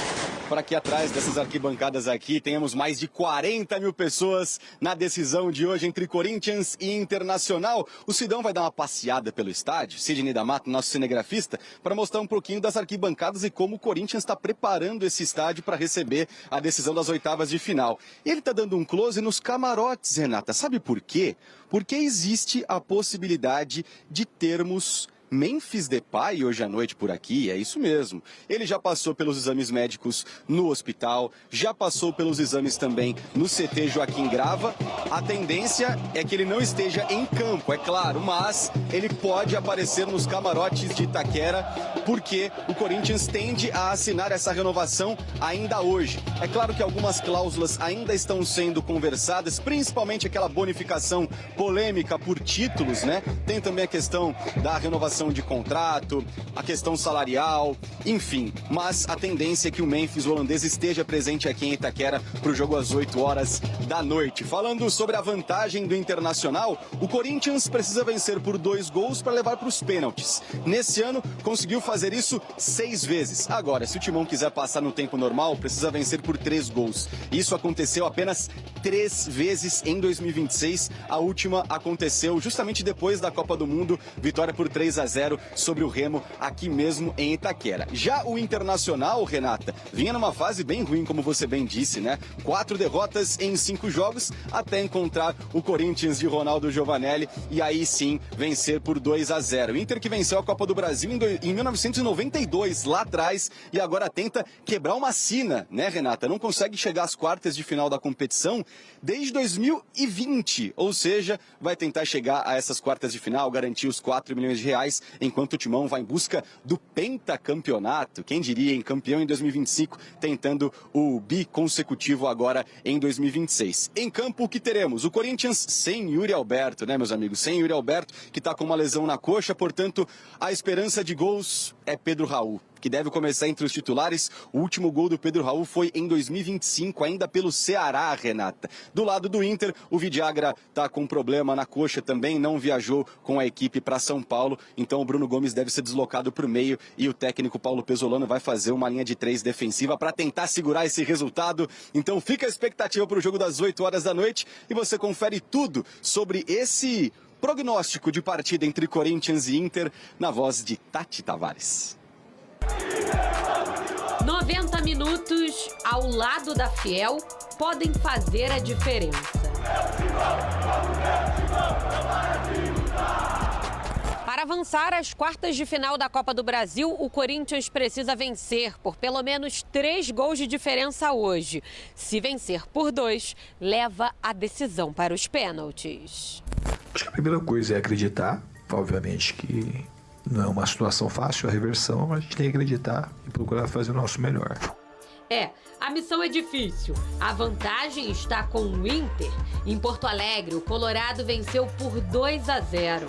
para que atrás dessas arquibancadas aqui tenhamos mais de 40 mil pessoas na decisão de hoje entre Corinthians e Internacional. O Sidão vai dar uma passeada pelo estádio, Sidney da Mata, nosso cinegrafista, para mostrar um pouquinho das arquibancadas e como o Corinthians está preparando esse estádio para receber a decisão das oitavas de final. E ele está dando um close nos camarotes, Renata. Sabe por quê? Porque existe a possibilidade de termos Memphis Depay hoje à noite por aqui, é isso mesmo. Ele já passou pelos exames médicos no hospital, já passou pelos exames também no CT Joaquim Grava. A tendência é que ele não esteja em campo, é claro, mas ele pode aparecer nos camarotes de Itaquera, porque o Corinthians tende a assinar essa renovação ainda hoje. É claro que algumas cláusulas ainda estão sendo conversadas, principalmente aquela bonificação polêmica por títulos, né? Tem também a questão da renovação renovação de contrato, a questão salarial, enfim. Mas a tendência é que o Memphis holandês esteja presente aqui em Itaquera para o jogo às 8 horas da noite. Falando sobre a vantagem do Internacional, o Corinthians precisa vencer por 2 gols para levar para os pênaltis. Nesse ano, conseguiu fazer isso 6 vezes. Agora, se o Timão quiser passar no tempo normal, precisa vencer por 3 gols. Isso aconteceu apenas 3 vezes em 2026. A última aconteceu justamente depois da Copa do Mundo, vitória por 3-0 sobre o Remo, aqui mesmo em Itaquera. Já o Internacional, Renata, vinha numa fase bem ruim, como você bem disse, né? 4 derrotas em 5 jogos, até encontrar o Corinthians de Ronaldo Giovanelli e aí sim vencer por 2-0. O Inter que venceu a Copa do Brasil em 1992, lá atrás, e agora tenta quebrar uma sina, né, Renata? Não consegue chegar às quartas de final da competição desde 2020, ou seja, vai tentar chegar a essas quartas de final, garantir os 4 milhões de reais, enquanto o Timão vai em busca do pentacampeonato. Quem diria, em campeão em 2025, tentando o biconsecutivo agora em 2026. Em campo, o que teremos? O Corinthians sem Yuri Alberto, né, meus amigos? Sem Yuri Alberto, que está com uma lesão na coxa, portanto, a esperança de gols é Pedro Raul, que deve começar entre os titulares. O último gol do Pedro Raul foi em 2025, ainda pelo Ceará, Renata. Do lado do Inter, o Vidagra está com um problema na coxa também, não viajou com a equipe para São Paulo, então o Bruno Gomes deve ser deslocado para o meio e o técnico Paulo Pesolano vai fazer uma linha de 3 defensiva para tentar segurar esse resultado. Então fica a expectativa para o jogo das 8 horas da noite e você confere tudo sobre esse prognóstico de partida entre Corinthians e Inter na voz de Tati Tavares. 90 minutos ao lado da Fiel podem fazer a diferença. Para avançar às quartas de final da Copa do Brasil, o Corinthians precisa vencer por pelo menos 3 gols de diferença hoje. Se vencer por 2, leva a decisão para os pênaltis. Acho que a primeira coisa é acreditar, obviamente que não é uma situação fácil a reversão, mas a gente tem que acreditar e procurar fazer o nosso melhor. A missão é difícil. A vantagem está com o Inter. Em Porto Alegre, o Colorado venceu por 2-0.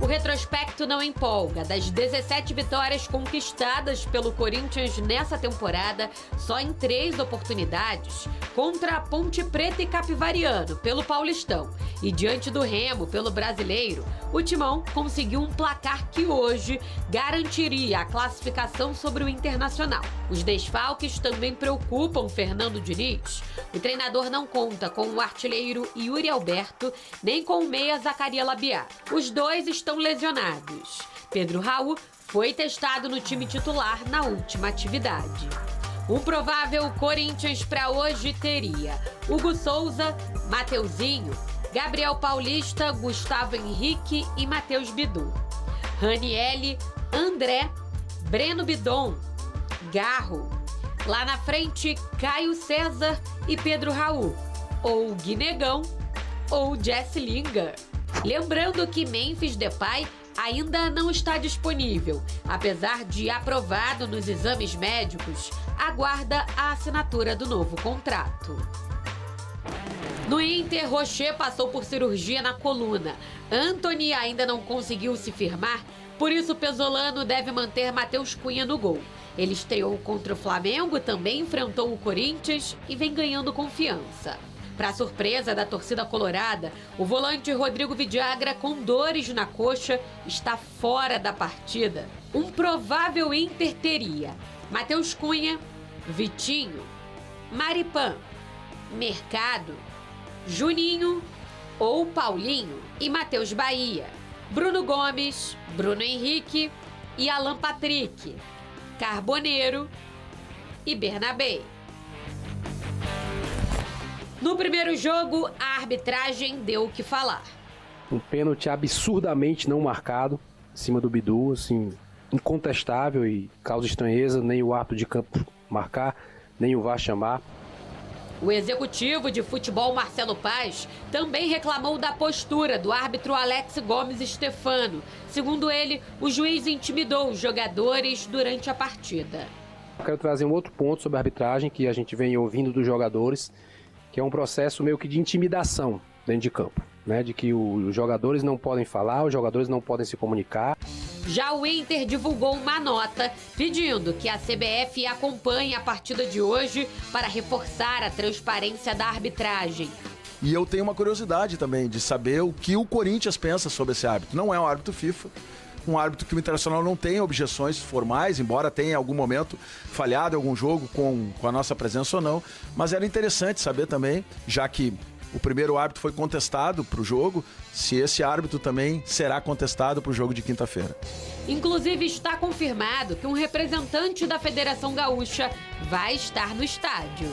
O retrospecto não empolga. Das 17 vitórias conquistadas pelo Corinthians nessa temporada, só em 3 oportunidades, contra a Ponte Preta e Capivariano, pelo Paulistão, e diante do Remo, pelo Brasileiro, o Timão conseguiu um placar que hoje garantiria a classificação sobre o Internacional. Os desfalques também preocupam Fernando Diniz. O treinador não conta com o artilheiro Yuri Alberto, nem com o meia Zacarias Labiat. Os dois estão lesionados. Pedro Raul foi testado no time titular na última atividade. Um provável Corinthians para hoje teria Hugo Souza, Mateuzinho, Gabriel Paulista, Gustavo Henrique e Matheus Bidu. Ranielli, André, Breno Bidon, Garro. Lá na frente, Caio César e Pedro Raul. Ou Guinegão ou Jesse Lingard. Lembrando que Memphis Depay ainda não está disponível. Apesar de aprovado nos exames médicos, aguarda a assinatura do novo contrato. No Inter, Rocher passou por cirurgia na coluna. Antony ainda não conseguiu se firmar, por isso Pesolano deve manter Matheus Cunha no gol. Ele estreou contra o Flamengo, também enfrentou o Corinthians e vem ganhando confiança. Para surpresa da torcida colorada, o volante Rodrigo Vidagra, com dores na coxa, está fora da partida. Um provável Inter teria Matheus Cunha, Vitinho, Maripan, Mercado, Juninho ou Paulinho e Matheus Bahia, Bruno Gomes, Bruno Henrique e Alan Patrick, Carboneiro e Bernabé. No primeiro jogo, a arbitragem deu o que falar. Um pênalti absurdamente não marcado, em cima do Bidu, assim, incontestável e causa estranheza, nem o árbitro de campo marcar, nem o VAR chamar. O executivo de futebol Marcelo Paz também reclamou da postura do árbitro Alex Gomes Stefano. Segundo ele, o juiz intimidou os jogadores durante a partida. Eu quero trazer um outro ponto sobre a arbitragem que a gente vem ouvindo dos jogadores, que é um processo meio que de intimidação dentro de campo. né, de que os jogadores não podem falar, os jogadores não podem se comunicar. Já o Inter divulgou uma nota pedindo que a CBF acompanhe a partida de hoje para reforçar a transparência da arbitragem. E eu tenho uma curiosidade também de saber o que o Corinthians pensa sobre esse árbitro. Não é um árbitro FIFA, um árbitro que o Internacional não tem objeções formais, embora tenha em algum momento falhado em algum jogo com a nossa presença ou não. Mas era interessante saber também, já que o primeiro árbitro foi contestado para o jogo, se esse árbitro também será contestado para o jogo de quinta-feira. Inclusive, está confirmado que um representante da Federação Gaúcha vai estar no estádio.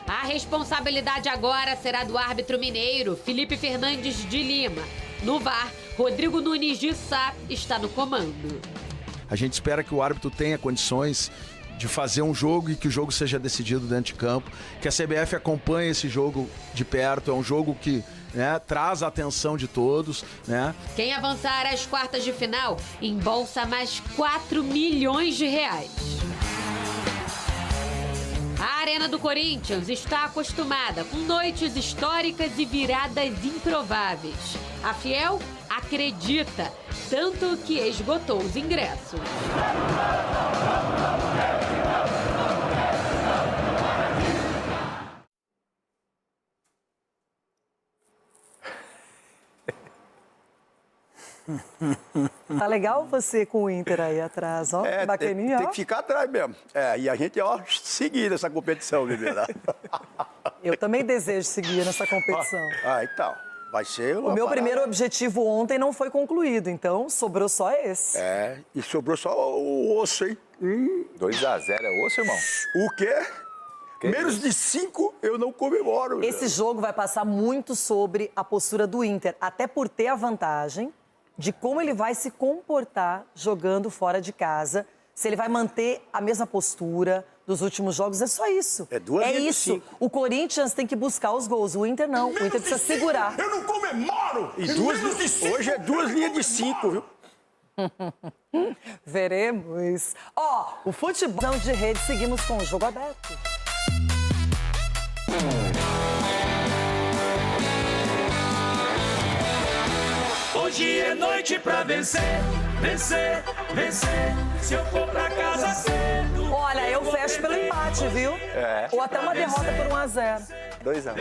A responsabilidade agora será do árbitro mineiro, Felipe Fernandes de Lima. No VAR, Rodrigo Nunes de Sá está no comando. A gente espera que o árbitro tenha condições de fazer um jogo e que o jogo seja decidido dentro de campo, que a CBF acompanhe esse jogo de perto, é um jogo que, né, traz a atenção de todos, né? Quem avançar às quartas de final embolsa mais 4 milhões de reais. A Arena do Corinthians está acostumada com noites históricas e viradas improváveis. A Fiel acredita, tanto que esgotou os ingressos. Tá legal você com o Inter aí atrás, ó, bacaninha, tem que ficar atrás mesmo. E a gente, ó, seguir nessa competição, Vilela. Eu também desejo seguir nessa competição. Então, vai ser o meu primeiro objetivo ontem não foi concluído, então sobrou só esse. E sobrou só o osso, hein? 2-0 é osso, irmão? O quê? Menos de 5 eu não comemoro. Esse jogo vai passar muito sobre a postura do Inter, até por ter a vantagem de como ele vai se comportar jogando fora de casa, se ele vai manter a mesma postura dos últimos jogos, é só isso. É isso. O Corinthians tem que buscar os gols, o Inter não. O Inter precisa segurar. Eu não comemoro! Hoje é 2 linhas de 5, viu? Veremos. O futebol de rede, seguimos com o jogo aberto. Hoje é noite pra vencer, vencer, vencer. Se eu for pra casa cedo. Olha, eu fecho pelo empate, viu? Ou até uma derrota por 1-0. 2-1.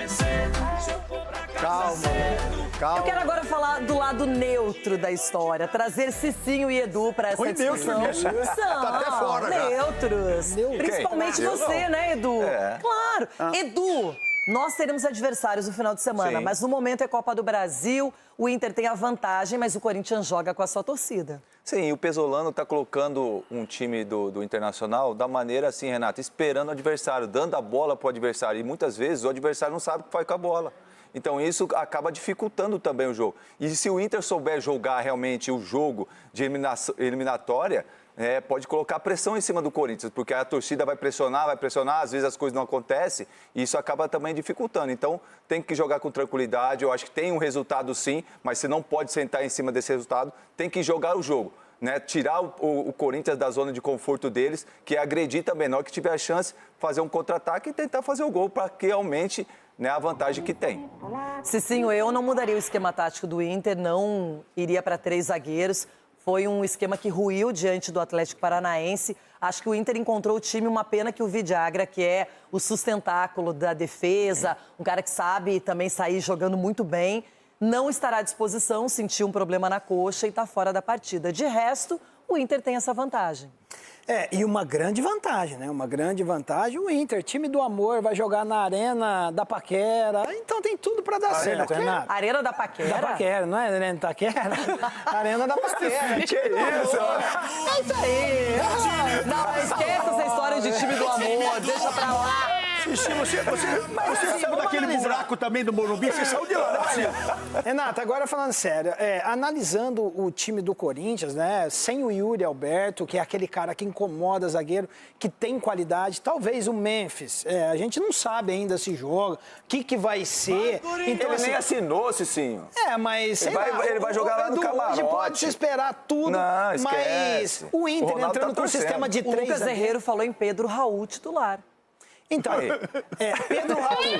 Calma. Eu quero agora falar do lado neutro da história, trazer Cicinho e Edu pra essa discussão. Tá até fora, neutros. Principalmente você, né, Edu? Claro. Edu, nós teremos adversários no final de semana, mas no momento é Copa do Brasil, o Inter tem a vantagem, mas o Corinthians joga com a sua torcida. Sim, o Pesolano está colocando um time do Internacional da maneira assim, Renato, esperando o adversário, dando a bola para o adversário. E muitas vezes o adversário não sabe o que faz com a bola. Então isso acaba dificultando também o jogo. E se o Inter souber jogar realmente o jogo de eliminatória, pode colocar pressão em cima do Corinthians, porque a torcida vai pressionar, às vezes as coisas não acontecem, e isso acaba também dificultando. Então, tem que jogar com tranquilidade, eu acho que tem um resultado sim, mas você não pode sentar em cima desse resultado, tem que jogar o jogo, né? Tirar o Corinthians da zona de conforto deles, que é agredir também, na hora que tiver a chance, fazer um contra-ataque e tentar fazer o gol para que aumente, né, a vantagem que tem. Cicinho, eu não mudaria o esquema tático do Inter, não iria para 3 zagueiros. Foi um esquema que ruiu diante do Atlético Paranaense. Acho que o Inter encontrou o time, uma pena que o Vidagra, que é o sustentáculo da defesa, um cara que sabe também sair jogando muito bem, não estará à disposição, sentiu um problema na coxa e está fora da partida. De resto, o Inter tem essa vantagem. E uma grande vantagem, né? Uma grande vantagem. O Inter, time do amor, vai jogar na Arena da Paquera. Então tem tudo pra dar certo, Renato. Arena da Paquera? Da Paquera, não é Arena da Paquera? Arena da Paquera. Que isso? É isso aí. Não, esqueça essa história de time do amor. Deixa pra lá. Você saiu daquele buraco também do Morumbi? Você saiu de lá, né? Renato, agora falando sério, analisando o time do Corinthians, né? Sem o Yuri Alberto, que é aquele cara que incomoda zagueiro, que tem qualidade, talvez o Memphis. A gente não sabe ainda se joga, o que vai ser. Então, ele nem assinou, Cicinho. Mas ele vai jogar lá no camarote. Hoje pode se esperar tudo, não, mas o Inter entrando com o sistema de 3 O Lucas Herrero falou em Pedro Raul titular. Então, Pedro Raul,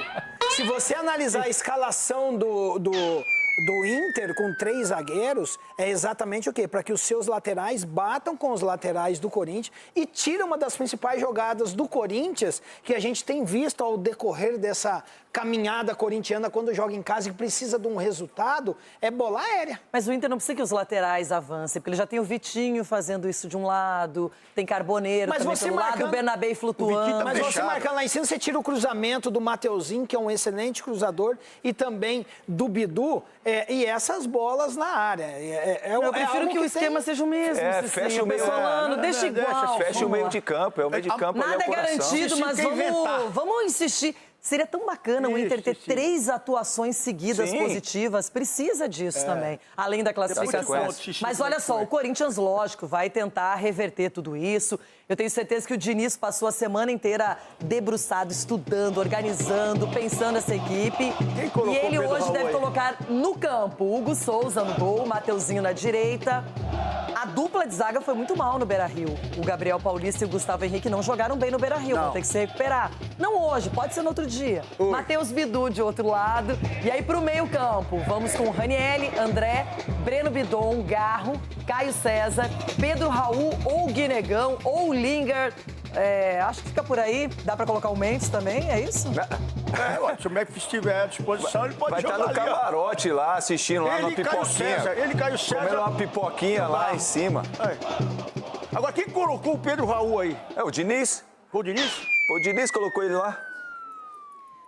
se você analisar a escalação do Inter com 3 zagueiros é exatamente o quê? Para que os seus laterais batam com os laterais do Corinthians e tire uma das principais jogadas do Corinthians que a gente tem visto ao decorrer dessa caminhada corintiana quando joga em casa e precisa de um resultado, é bola aérea. Mas o Inter não precisa que os laterais avancem, porque ele já tem o Vitinho fazendo isso de um lado, tem Carboneiro também pelo lado, o Bernabé flutuando. Mas você marcando lá em cima, você tira o cruzamento do Mateuzinho, que é um excelente cruzador, e também do Bidu, e essas bolas na área. Eu prefiro que o esquema seja o mesmo. Fecha o meio. Deixa igual. Fecha o meio de campo, o meio de campo. Nada é garantido, mas vamos insistir. Seria tão bacana o Inter ter 3 atuações seguidas positivas. Precisa disso também, além da classificação. Mas olha só, o Corinthians, lógico, vai tentar reverter tudo isso. Eu tenho certeza que o Diniz passou a semana inteira debruçado, estudando, organizando, pensando essa equipe. E ele hoje deve colocar no campo Hugo Souza no gol, Mateuzinho na direita. A dupla de zaga foi muito mal no Beira-Rio. O Gabriel Paulista e o Gustavo Henrique não jogaram bem no Beira-Rio, vão ter que se recuperar. Não hoje, pode ser no outro dia. Matheus Bidu de outro lado. E aí pro meio campo, vamos com Ranieri, André, Breno Bidon, Garro, Caio César, Pedro Raul ou Guinegão ou Linger. Acho que fica por aí. Dá pra colocar o Mendes também, é isso? Se o Memphis estiver à disposição, ele pode jogar. Vai estar no camarote lá, assistindo lá na pipoquinha. Ele caiu César. Comendo uma pipoquinha lá em cima. Agora, quem colocou o Pedro Raul aí? O Diniz. Foi o Diniz? O Diniz colocou ele lá.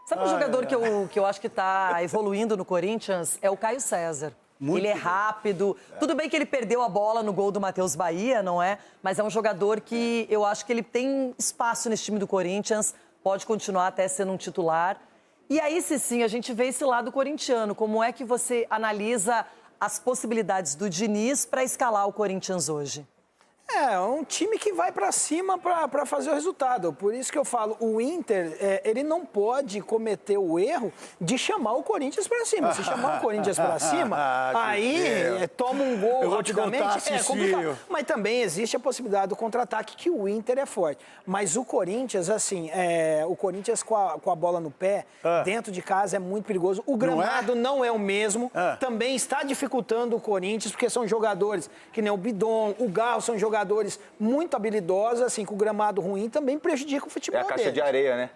Sabe um jogador que eu acho que está evoluindo no Corinthians? É o Caio César. Ele é rápido. Tudo bem que ele perdeu a bola no gol do Matheus Bahia, não é? Mas é um jogador que eu acho que ele tem espaço nesse time do Corinthians. Pode continuar até sendo um titular. E aí, sim, a gente vê esse lado corintiano. Como é que você analisa as possibilidades do Diniz para escalar o Corinthians hoje? É um time que vai para cima para fazer o resultado. Por isso que eu falo, o Inter, ele não pode cometer o erro de chamar o Corinthians para cima. Se chamar o Corinthians para cima, aí toma um gol rapidamente, é complicado. Mas também existe a possibilidade do contra-ataque, que o Inter é forte. Mas o Corinthians, assim, o Corinthians com a bola no pé, dentro de casa é muito perigoso. O gramado não é o mesmo, também está dificultando o Corinthians, porque são jogadores que nem o Bidon, o Garro, são jogadores muito habilidosos, assim, com o gramado ruim também prejudica o futebol deles. É a caixa de areia, né?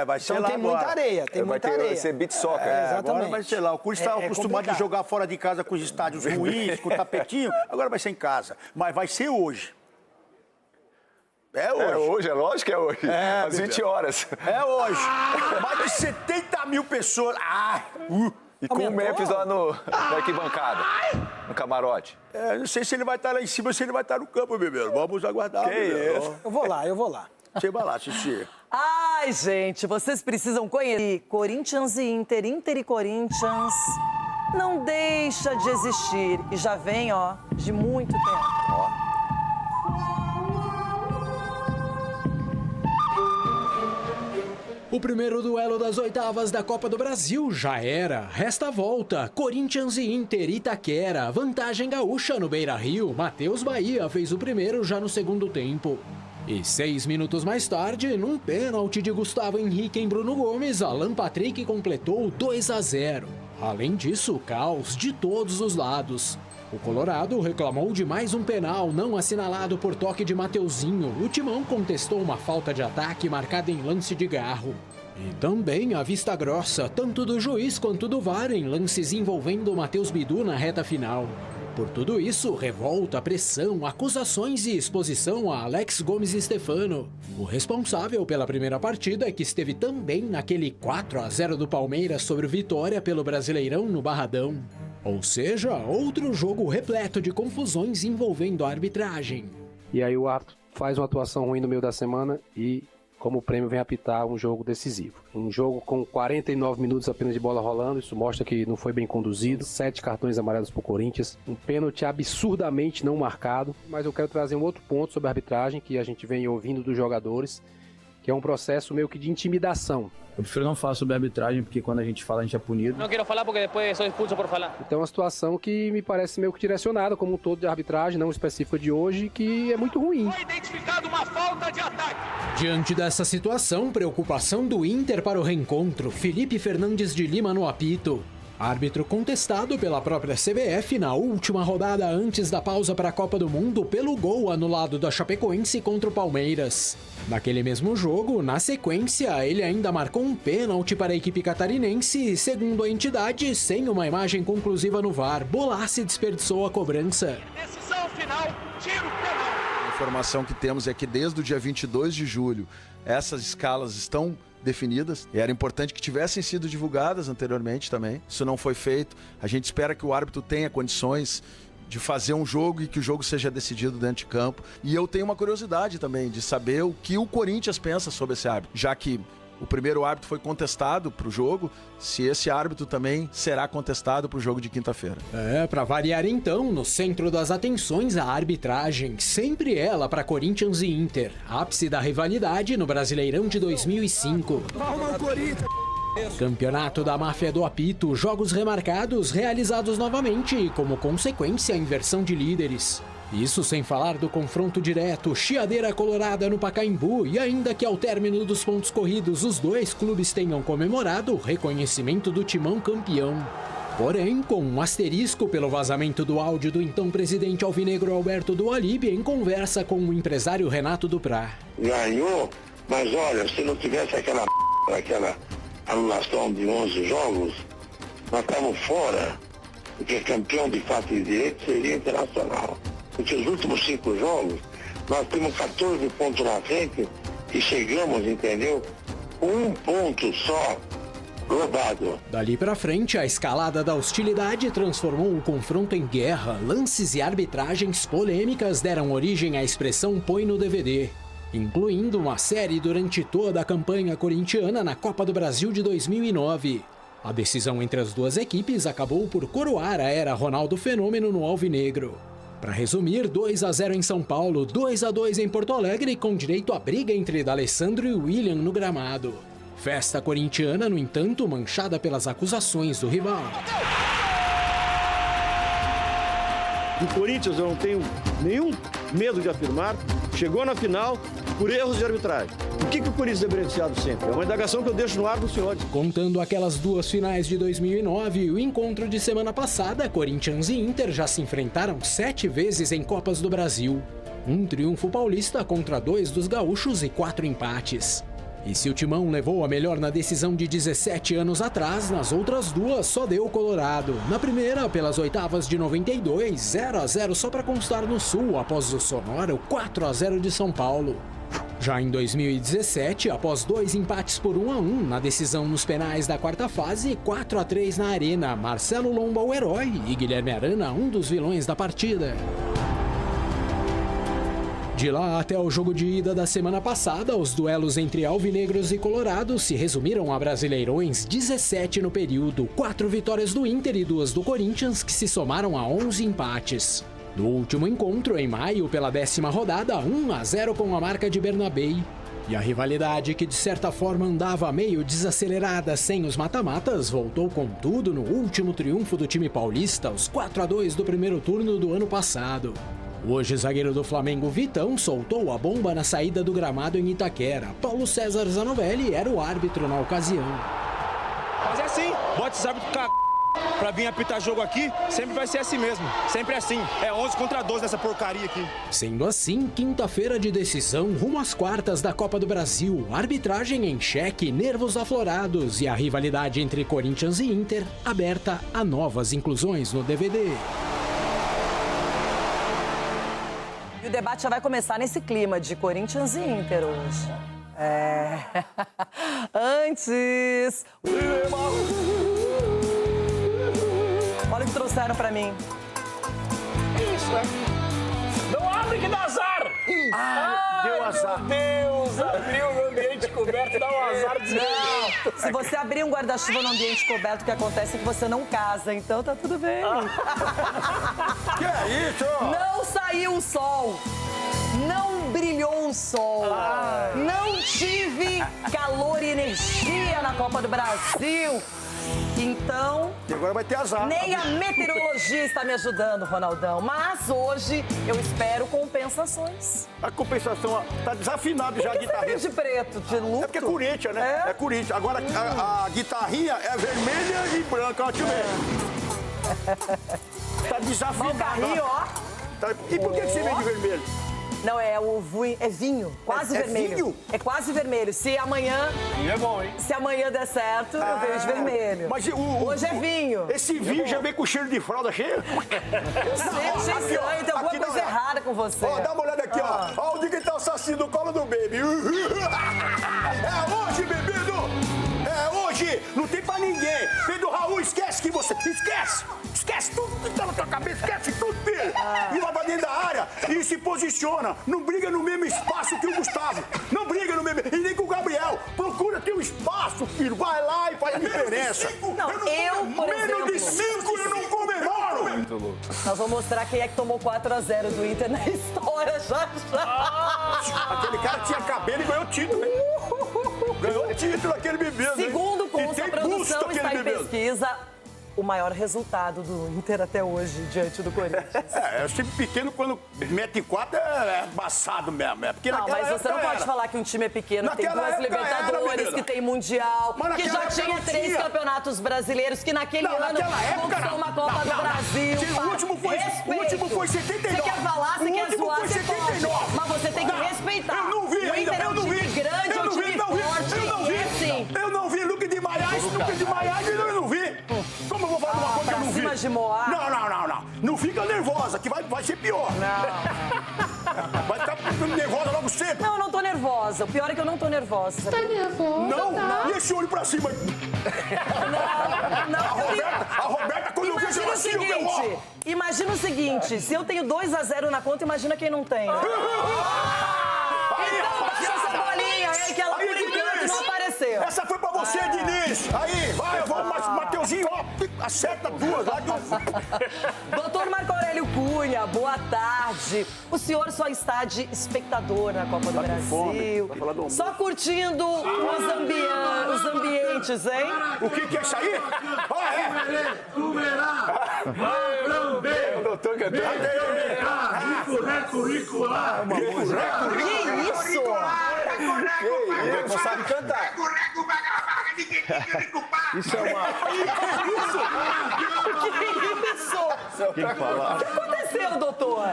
Vai ser então lá tem muita areia, Vai ser beach soccer. Exatamente. Agora vai ser lá. O Corinthians estava acostumado a jogar fora de casa com os estádios ruins, com o tapetinho, agora vai ser em casa. Mas vai ser hoje. É hoje. É lógico que é hoje. Às 20 horas. É hoje. Mais de 70 mil pessoas. E com o Memphis lá na arquibancada, no camarote. Não sei se ele vai estar lá em cima ou se ele vai estar no campo, Bebeiro. Vamos aguardar. Eu vou lá. Você vai lá, Cici. Ai, gente, vocês precisam conhecer Corinthians e Inter e Corinthians. Não deixa de existir. E já vem, de muito tempo. O primeiro duelo das oitavas da Copa do Brasil já era. Resta a volta. Corinthians e Inter, Itaquera. Vantagem gaúcha no Beira-Rio. Matheus Bahia fez o primeiro já no segundo tempo. E 6 minutos mais tarde, num pênalti de Gustavo Henrique em Bruno Gomes, Alan Patrick completou 2-0. Além disso, caos de todos os lados. O Colorado reclamou de mais um penal não assinalado por toque de Mateuzinho. O Timão contestou uma falta de ataque marcada em lance de Garro. E também a vista grossa, tanto do juiz quanto do VAR, em lances envolvendo o Matheus Bidu na reta final. Por tudo isso, revolta, pressão, acusações e exposição a Alex Gomes Stefano, o responsável pela primeira partida que esteve também naquele 4-0 do Palmeiras sobre o Vitória pelo Brasileirão no Barradão. Ou seja, outro jogo repleto de confusões envolvendo a arbitragem. E aí o árbitro faz uma atuação ruim no meio da semana e, como prêmio, vem apitar um jogo decisivo. Um jogo com 49 minutos apenas de bola rolando, isso mostra que não foi bem conduzido. 7 cartões amarelos para o Corinthians, um pênalti absurdamente não marcado. Mas eu quero trazer um outro ponto sobre a arbitragem que a gente vem ouvindo dos jogadores, que é um processo meio que de intimidação. Eu prefiro não falar sobre a arbitragem, porque quando a gente fala, a gente é punido. Não quero falar porque depois sou expulso por falar. Então é uma situação que me parece meio que direcionada, como um todo de arbitragem, não específica de hoje, que é muito ruim. Foi identificado uma falta de ataque. Diante dessa situação, preocupação do Inter para o reencontro. Felipe Fernandes de Lima no apito. Árbitro contestado pela própria CBF na última rodada antes da pausa para a Copa do Mundo pelo gol anulado da Chapecoense contra o Palmeiras. Naquele mesmo jogo, na sequência, ele ainda marcou um pênalti para a equipe catarinense, segundo a entidade, sem uma imagem conclusiva no VAR. Bolassi desperdiçou a cobrança. Decisão final, tiro penal. A informação que temos é que desde o dia 22 de julho, essas escalas estão definidas. Era importante que tivessem sido divulgadas anteriormente também. Isso não foi feito. A gente espera que o árbitro tenha condições de fazer um jogo e que o jogo seja decidido dentro de campo. E eu tenho uma curiosidade também de saber o que o Corinthians pensa sobre esse árbitro, já que o primeiro árbitro foi contestado para o jogo, se esse árbitro também será contestado para o jogo de quinta-feira. Para variar então, no centro das atenções a arbitragem, sempre ela para Corinthians e Inter, ápice da rivalidade no Brasileirão de 2005. Palma Corinthians! Campeonato da máfia do apito, jogos remarcados realizados novamente e como consequência a inversão de líderes. Isso sem falar do confronto direto, chiadeira colorada no Pacaembu e ainda que ao término dos pontos corridos os dois clubes tenham comemorado o reconhecimento do timão campeão. Porém, com um asterisco pelo vazamento do áudio do então presidente alvinegro Alberto Dualib em conversa com o empresário Renato Duprá. Ganhou, mas olha, se não tivesse aquela anulação de 11 jogos, nós estávamos fora, porque campeão de fato e direito seria Internacional. Porque os últimos 5 jogos, nós temos 14 pontos na frente e chegamos, entendeu? Com 1 ponto só roubado. Dali pra frente, a escalada da hostilidade transformou o confronto em guerra. Lances e arbitragens polêmicas deram origem à expressão "põe no DVD", incluindo uma série durante toda a campanha corintiana na Copa do Brasil de 2009. A decisão entre as duas equipes acabou por coroar a era Ronaldo Fenômeno no alvinegro. Para resumir, 2-0 em São Paulo, 2-2 em Porto Alegre, com direito à briga entre D'Alessandro e William no gramado. Festa corintiana, no entanto, manchada pelas acusações do rival. O Corinthians, eu não tenho nenhum medo de afirmar, chegou na final por erros de arbitragem. O que o Corinthians é beneficiado sempre? É uma indagação que eu deixo no ar dos senhores. Contando aquelas duas finais de 2009 e o encontro de semana passada, Corinthians e Inter já se enfrentaram 7 vezes em Copas do Brasil. Um triunfo paulista contra 2 dos gaúchos e 4 empates. E se o Timão levou a melhor na decisão de 17 anos atrás, nas outras duas só deu Colorado. Na primeira, pelas oitavas de 92, 0-0 só para constar no Sul, após o sonoro 4-0 de São Paulo. Já em 2017, após 2 empates por 1-1 na decisão nos penais da quarta fase, 4-3 na Arena, Marcelo Lomba o herói e Guilherme Arana um dos vilões da partida. De lá até o jogo de ida da semana passada, os duelos entre alvinegros e colorados se resumiram a brasileirões, 17 no período, 4 vitórias do Inter e 2 do Corinthians, que se somaram a 11 empates. No último encontro, em maio, pela 10ª rodada, 1-0 com a marca de Bernabéu. E a rivalidade, que de certa forma andava meio desacelerada sem os mata-matas, voltou com tudo no último triunfo do time paulista, os 4-2 do primeiro turno do ano passado. Hoje, zagueiro do Flamengo, Vitão, soltou a bomba na saída do gramado em Itaquera. Paulo César Zanovelli era o árbitro na ocasião. Mas é assim, bota esse árbitro pra vir apitar jogo aqui, sempre vai ser assim mesmo. Sempre assim, é 11 contra 12 nessa porcaria aqui. Sendo assim, quinta-feira de decisão, rumo às quartas da Copa do Brasil. Arbitragem em xeque, nervos aflorados e a rivalidade entre Corinthians e Inter aberta a novas inclusões no DVD. E o debate já vai começar nesse clima de Corinthians e Inter hoje. Antes... Olha o que trouxeram pra mim. Isso, né? Não abre que dá azar! Deu azar. Meu Deus, abriu o ambiente coberto, dá um azar desgraçado. Se você abrir um guarda-chuva no ambiente coberto, o que acontece é que você não casa, então tá tudo bem. Que é isso? Não saiu o sol. Não brilhou o sol. Não tive calor e energia na Copa do Brasil. Então... E agora vai ter azar. Nem a meteorologia está me ajudando, Ronaldão. Mas hoje eu espero compensações. A compensação tá desafinado já a guitarrinha. De preto, de luto. É porque é Corinthians, né? É Corinthians. Agora a guitarrinha é vermelha e branca, ó, deixa eu ver. Tá desafinado. O carrinho, ó. E por que você vem de vermelho? Não, é vinho, quase vermelho. Vinho? É quase vermelho. Se amanhã... Vinho é bom, hein? Se amanhã der certo, eu vejo de vermelho. Mas hoje é vinho. Esse vinho já vem com cheiro de fralda cheia? Eu sei, achei estranho, tem alguma coisa errada com você. Ó, dá uma olhada aqui, ó. Ó, onde que tá o saci do colo do baby. É hoje, bebido! É hoje! Não tem pra ninguém! Pedro Raul, esquece que você... Esquece! Esquece tudo que tá na tua cabeça, esquece tudo, filho! E vai pra dentro da área e se posiciona. Não briga no mesmo espaço que o Gustavo. Não briga no mesmo... E nem com o Gabriel. Procura teu espaço, filho. Vai lá e faz a diferença. Não, eu, por exemplo... Menos de 5 eu não comemoro! Muito louco. Nós vamos mostrar quem é que tomou 4-0 do Inter na história, já. Aquele cara tinha cabelo e ganhou título, né? Ganhou título aquele bebê. Segundo consta, a produção busto está em aquele bebê. pesquisa. O maior resultado do Inter até hoje, diante do Corinthians. É, o time pequeno, quando mete 4, é embaçado mesmo. É porque não, mas você não pode falar que um time é pequeno, que tem 2 Libertadores, que tem Mundial, que já tinha 3 campeonatos brasileiros, que naquele ano conquistou uma Copa do Brasil. O último foi 79. Você quer falar, você quer zoar, você pode. Mas você tem que respeitar. Eu não vi o Inter é um time grande, é um time forte, e assim... Eu não vi Luque de Maiás, eu não vi. Como eu vou falar uma coisa que eu não vi? Cima de Moá. Não. Não fica nervosa, que vai ser pior. Não. Vai ficar nervosa logo cedo. Não, eu não tô nervosa. O pior é que eu não tô nervosa. Sabe? Tá nervosa? Não. E esse olho pra cima? Não. A Roberta, quando eu vejo ela assim, imagina o seguinte, se eu tenho 2-0 na conta, imagina quem não tem. Então baixa essa bolinha aí, que ela por enquanto não apareceu. Essa foi pra você, Diniz. Aí, vai, vamos, Mateuzinho, ó, acerta 2 lá. Doutor Marco Aurélio Cunha, boa tarde. O senhor só está de espectador na Copa do Brasil. Só curtindo os ambientes, hein? O que é isso aí? Tu verá! Vai lamber! O doutor cantando. Rico lá! Que isso? Não sabe cantar. Isso é uma... Que falar? O que aconteceu, doutor?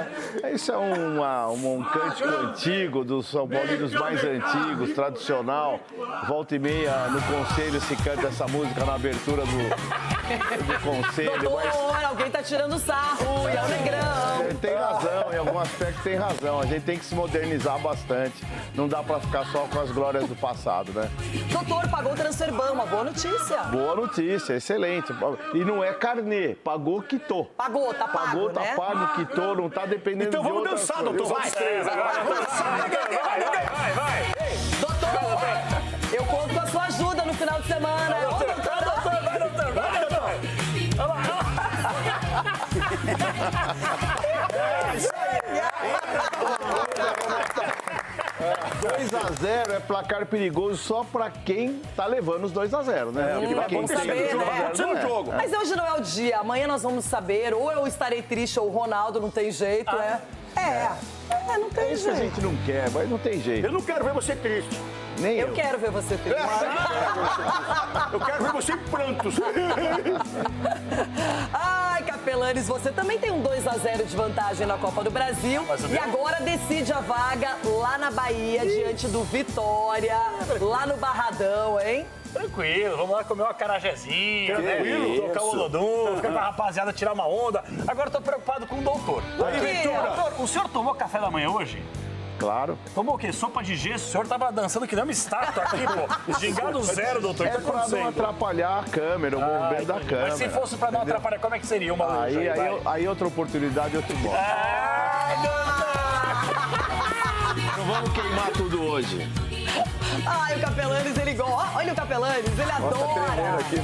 Isso é um cântico antigo dos São Paulinos mais antigos, tradicional. Volta e meia no conselho se canta essa música na abertura do conselho. Doutor, alguém tá tirando sarro, e é o Negrão. Tem razão, em algum aspecto tem razão. A gente tem que se modernizar bastante. Não dá pra ficar só com as glórias do passado, né? Doutor, pagou o Transferban, uma boa notícia. Boa notícia, excelente. E não é carnê, pagou, quitou. Pagou, tá pago, pagou, né? Tá pago, quitou, não tá dependendo então de vamos outras dançar, coisas. doutor. Vai. Doutor, eu conto com a sua ajuda no final de semana. Vai, doutor. É isso aí. 2-0 é placar perigoso só pra quem tá levando os 2-0, né? Pra quem tem saber, né? Jogo. Mas hoje não é o dia. Amanhã nós vamos saber. Ou eu estarei triste ou o Ronaldo, não tem jeito, não tem jeito. Isso a gente não quer, mas não tem jeito. Eu não quero ver você triste. Nem eu. Eu quero ver você triste. Eu quero ver você em prantos. Ai, Capelanes, você também tem um 2-0 de vantagem na Copa do Brasil. E agora decide a vaga lá na Bahia, diante do Vitória, lá no Barradão, hein? Tranquilo, vamos lá comer uma acarajézinha, né? Tocar o Olodum, ficar com a rapaziada, tirar uma onda. Agora eu tô preocupado com o doutor. Doutor, o senhor tomou café da manhã hoje? Claro. Tomou o quê? Sopa de gesso? O senhor tava dançando que nem uma estátua aqui, pô. Gingado zero, doutor. O que tá pra acontecendo? não atrapalhar a câmera, o movimento da câmera. Mas se fosse pra não atrapalhar, como é que seria uma luz? Aí outra oportunidade, outro modo. Não vamos queimar tudo hoje. Ai, o Capelanes, ele gosta. Olha o Capelanes, ele adora. Aqui,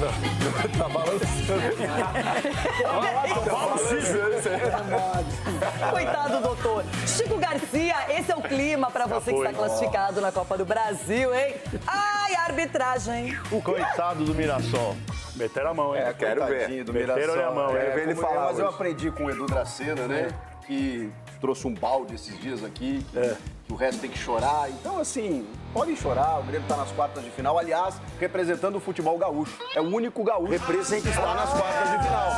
tá balançando. Coitado, doutor. Chico Garcia, esse é o clima pra você que está classificado na Copa do Brasil, hein? Ai, a arbitragem. Coitado do Mirassol. Meteram a mão, hein? Quero ver. Tadinho do Meteram a Mirassol. mão, Quero hein? ver ele falar. Mas eu hoje. aprendi com o Edu Dracena, né? Que trouxe um balde esses dias aqui, que o resto tem que chorar. Então, assim, podem chorar, o Grêmio tá nas quartas de final. Aliás, representando o futebol gaúcho. É o único gaúcho que está nas quartas de final.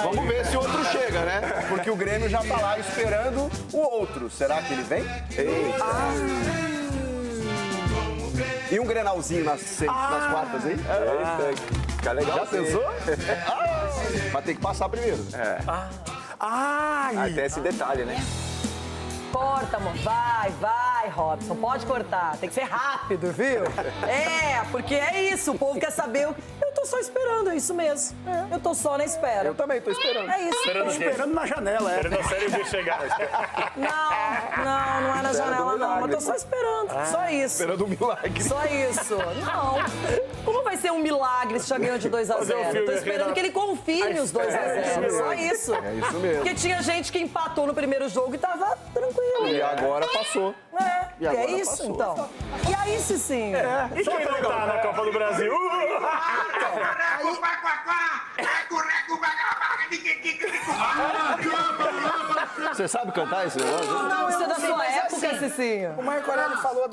Vamos ver se o outro chega, né? Porque o Grêmio já tá lá esperando o outro. Será que ele vem? E um Grenalzinho nas quartas, hein? Fica legal. Já pensou? Mas tem que passar primeiro. Até esse detalhe, né? Corta, amor. Vai, Robson. Pode cortar. Tem que ser rápido, viu? Porque é isso. O povo quer saber. Eu tô só esperando, é isso mesmo. Eu tô só na espera. Eu também tô esperando. É isso. Esperando na janela, Esperando a Série B chegar. Não é na janela, não. Mas tô só esperando. Só isso. Esperando um milagre. Só isso. Não. Como vai ser um milagre se já ganhou de 2-0? Tô esperando que ele confirme os 2-0. Só isso. É isso mesmo. Porque tinha gente que empatou no primeiro jogo e tava tranquilo. E agora passou. E é isso, passou. então. E aí, Cicinho? E quem não tá na Copa do Brasil? Você sabe cantar esse negócio? Não, Isso é eu da não sei, sua mas época, assim, Cicinho? O Marco Aurélio falou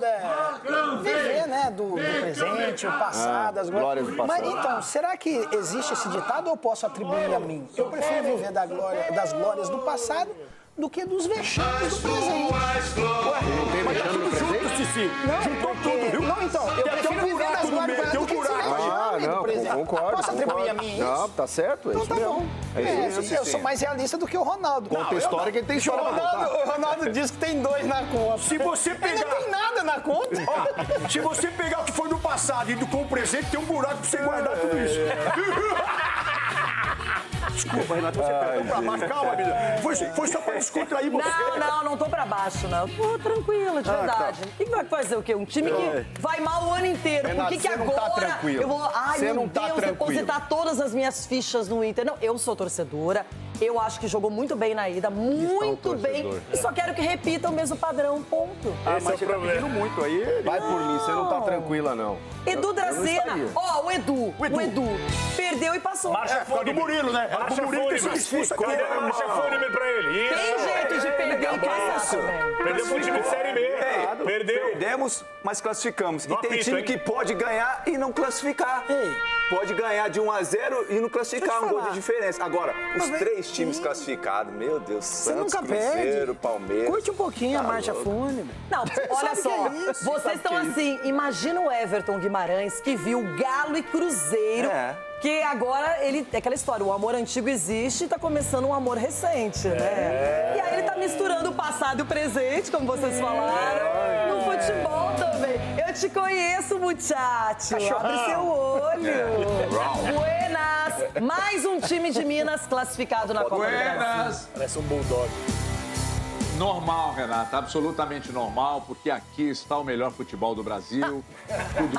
viver, né, do presente, o passado, as glórias do passado. Mas então, será que existe esse ditado ou eu posso atribuir a mim? Eu prefiro viver das glórias do passado do que dos vexames do presente. Não tem vexame no presente? Não, juntou tudo, viu? Não, então, eu prefiro viver das glórias do que dos vexames do presente. Concordo. Posso atribuir a mim isso? Não, tá certo, é Então isso tá mesmo. bom. Eu sou mais realista do que o Ronaldo. Conta a história que ele tem história pra contar. O Ronaldo disse que tem 2 na conta. Se você pegar... Ele não tem nada na conta. Ó, se você pegar o que foi no passado e com o presente, tem um buraco pra você guardar tudo isso. Desculpa, Renato, você perdeu pra baixo. Calma, menina. Foi só pra descontrair você. Não tô pra baixo, não. Tô tranquila, de verdade. O que vai fazer o quê? Um time que vai mal o ano inteiro. Renato, Por que você não agora tá tranquilo. eu vou... Ai, Você meu não tá Deus, tranquilo. depositar todas as minhas fichas no Inter. Não, eu sou torcedora. Eu acho que jogou muito bem na ida, muito bem. E só quero que repita o mesmo padrão, ponto. Mas você tá pedindo muito aí. Vai por mim, você não tá tranquila, não. Edu Dracena, ó, o Edu perdeu e passou. Marcha do Murilo, né? Marcha Murilo tem sido expulso aqui. Marcha fúnebre pra ele. Isso. Tem jeito de perder e passar também. Perdeu pro time de Série B. Perdemos, mas classificamos. Não E tem apito, time hein? que pode ganhar e não classificar. Pode ganhar de 1-0 e não classificar, um gol de diferença. Agora, os 3 times classificados, meu Deus, Você Santos, nunca Cruzeiro, perde. Palmeiras. Curte um pouquinho a marcha fúnebre. Não, olha Sabe só, que é isso? vocês estão assim, imagina o Everton Guimarães que viu Galo e Cruzeiro, que agora ele, é aquela história, o amor antigo existe e tá começando um amor recente, né? E aí ele tá misturando o passado e o presente, como vocês falaram, no futebol também. Eu te conheço, muchacho, abre seu olho. Buenas, mais um time de Minas classificado na Copa do Brasil. Parece um bulldog. Normal, Renata, absolutamente normal, porque aqui está o melhor futebol do Brasil. Tudo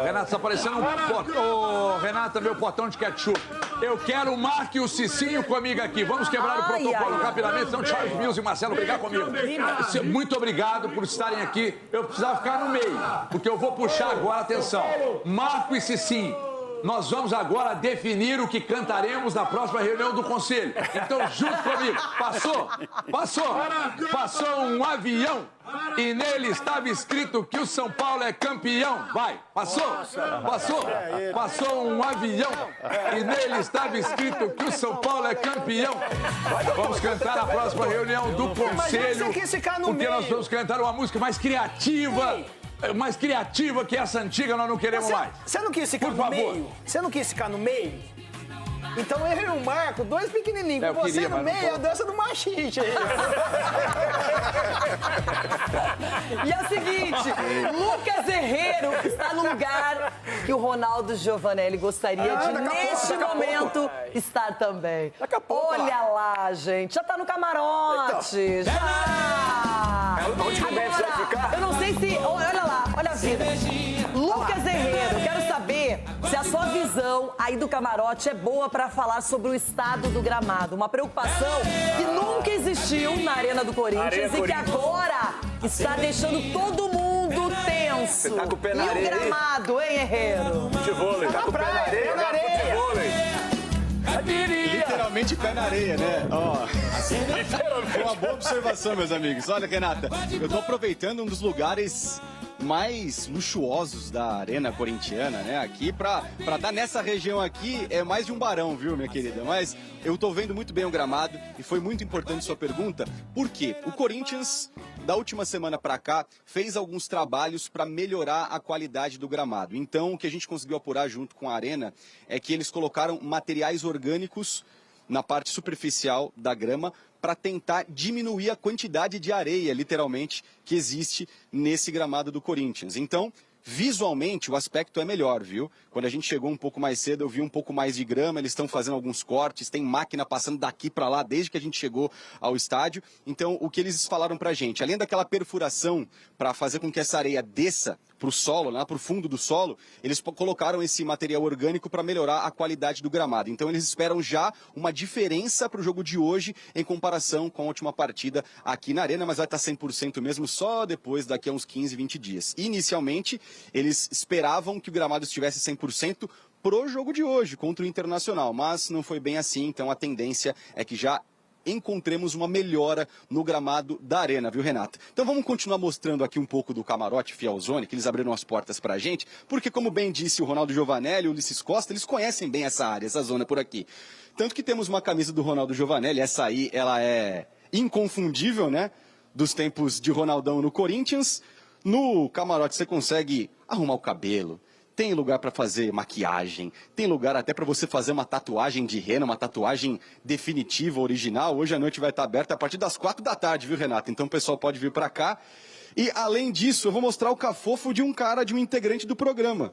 Renata, está parecendo um portão. Ô, Renata, meu portão de ketchup. Eu quero o Marco e o Cicinho comigo aqui. Vamos quebrar o protocolo rapidamente, senão Charles Mills e Marcelo brigar comigo. Muito obrigado por estarem aqui. Eu precisava ficar no meio, porque eu vou puxar agora, atenção. Marco e Cicinho. Nós vamos agora definir o que cantaremos na próxima reunião do Conselho. Então, junto comigo. Passou um avião e nele estava escrito que o São Paulo é campeão. Vai, passou um avião e nele estava escrito que o São Paulo é campeão. Vamos cantar na próxima reunião do Conselho, porque nós vamos cantar uma música mais criativa. Mais criativa que essa antiga, nós não queremos mais. Você não quis ficar no meio? Você não quis ficar no meio? Então eu e o Marco, 2 pequenininhos, com você no meio, é a dança do machiste. E é o seguinte, Lucas Herrero está no lugar que o Ronaldo Giovanelli gostaria de, neste momento, estar também. Olha lá, gente, já tá no camarote, já! Onde que o Memphis vai ficar? Eu não sei se... Olha lá, olha a vida. Lucas Herrero, quero saber se a sua visão aí do camarote é boa para falar sobre o estado do gramado. Uma preocupação que nunca existiu na Arena do Corinthians e que agora está deixando todo mundo tenso. tenso. Você tá com o pé na e areia o gramado, hein, Herreiro? Futevôlei. Tá com o pé na areia, jogar futevôlei. Literalmente pé na areia, né? Ó, foi uma boa observação, meus amigos. Olha, Renata, eu tô aproveitando um dos lugares mais luxuosos da Arena Corintiana, né? Aqui pra estar nessa região aqui é mais de um barão, viu, minha querida? Mas eu tô vendo muito bem o gramado e foi muito importante sua pergunta. Por quê? O Corinthians, da última semana pra cá, fez alguns trabalhos para melhorar a qualidade do gramado. Então, o que a gente conseguiu apurar junto com a Arena é que eles colocaram materiais orgânicos na parte superficial da grama para tentar diminuir a quantidade de areia, literalmente, que existe nesse gramado do Corinthians. Então, visualmente, o aspecto é melhor, viu? Quando a gente chegou um pouco mais cedo, eu vi um pouco mais de grama, eles estão fazendo alguns cortes, tem máquina passando daqui para lá desde que a gente chegou ao estádio. Então, o que eles falaram pra gente, além daquela perfuração para fazer com que essa areia desça para o solo, lá para o fundo do solo, eles colocaram esse material orgânico para melhorar a qualidade do gramado. Então, eles esperam já uma diferença para o jogo de hoje em comparação com a última partida aqui na Arena, mas vai estar 100% mesmo só depois, daqui a uns 15, 20 dias. Inicialmente, eles esperavam que o gramado estivesse 100% pro jogo de hoje, contra o Internacional, mas não foi bem assim, então a tendência é que já encontremos uma melhora no gramado da Arena, viu, Renata? Então vamos continuar mostrando aqui um pouco do camarote Fielzone, que eles abriram as portas pra gente, porque como bem disse o Ronaldo Giovanelli e o Ulisses Costa, eles conhecem bem essa área, essa zona por aqui. Tanto que temos uma camisa do Ronaldo Giovanelli, essa aí, ela é inconfundível, né? Dos tempos de Ronaldão no Corinthians. No camarote você consegue arrumar o cabelo, tem lugar para fazer maquiagem, tem lugar até para você fazer uma tatuagem de rena, uma tatuagem definitiva, original. Hoje à noite vai estar aberta a partir das 4 da tarde, viu, Renata? Então o pessoal pode vir para cá. E além disso, eu vou mostrar o cafofo de um integrante do programa,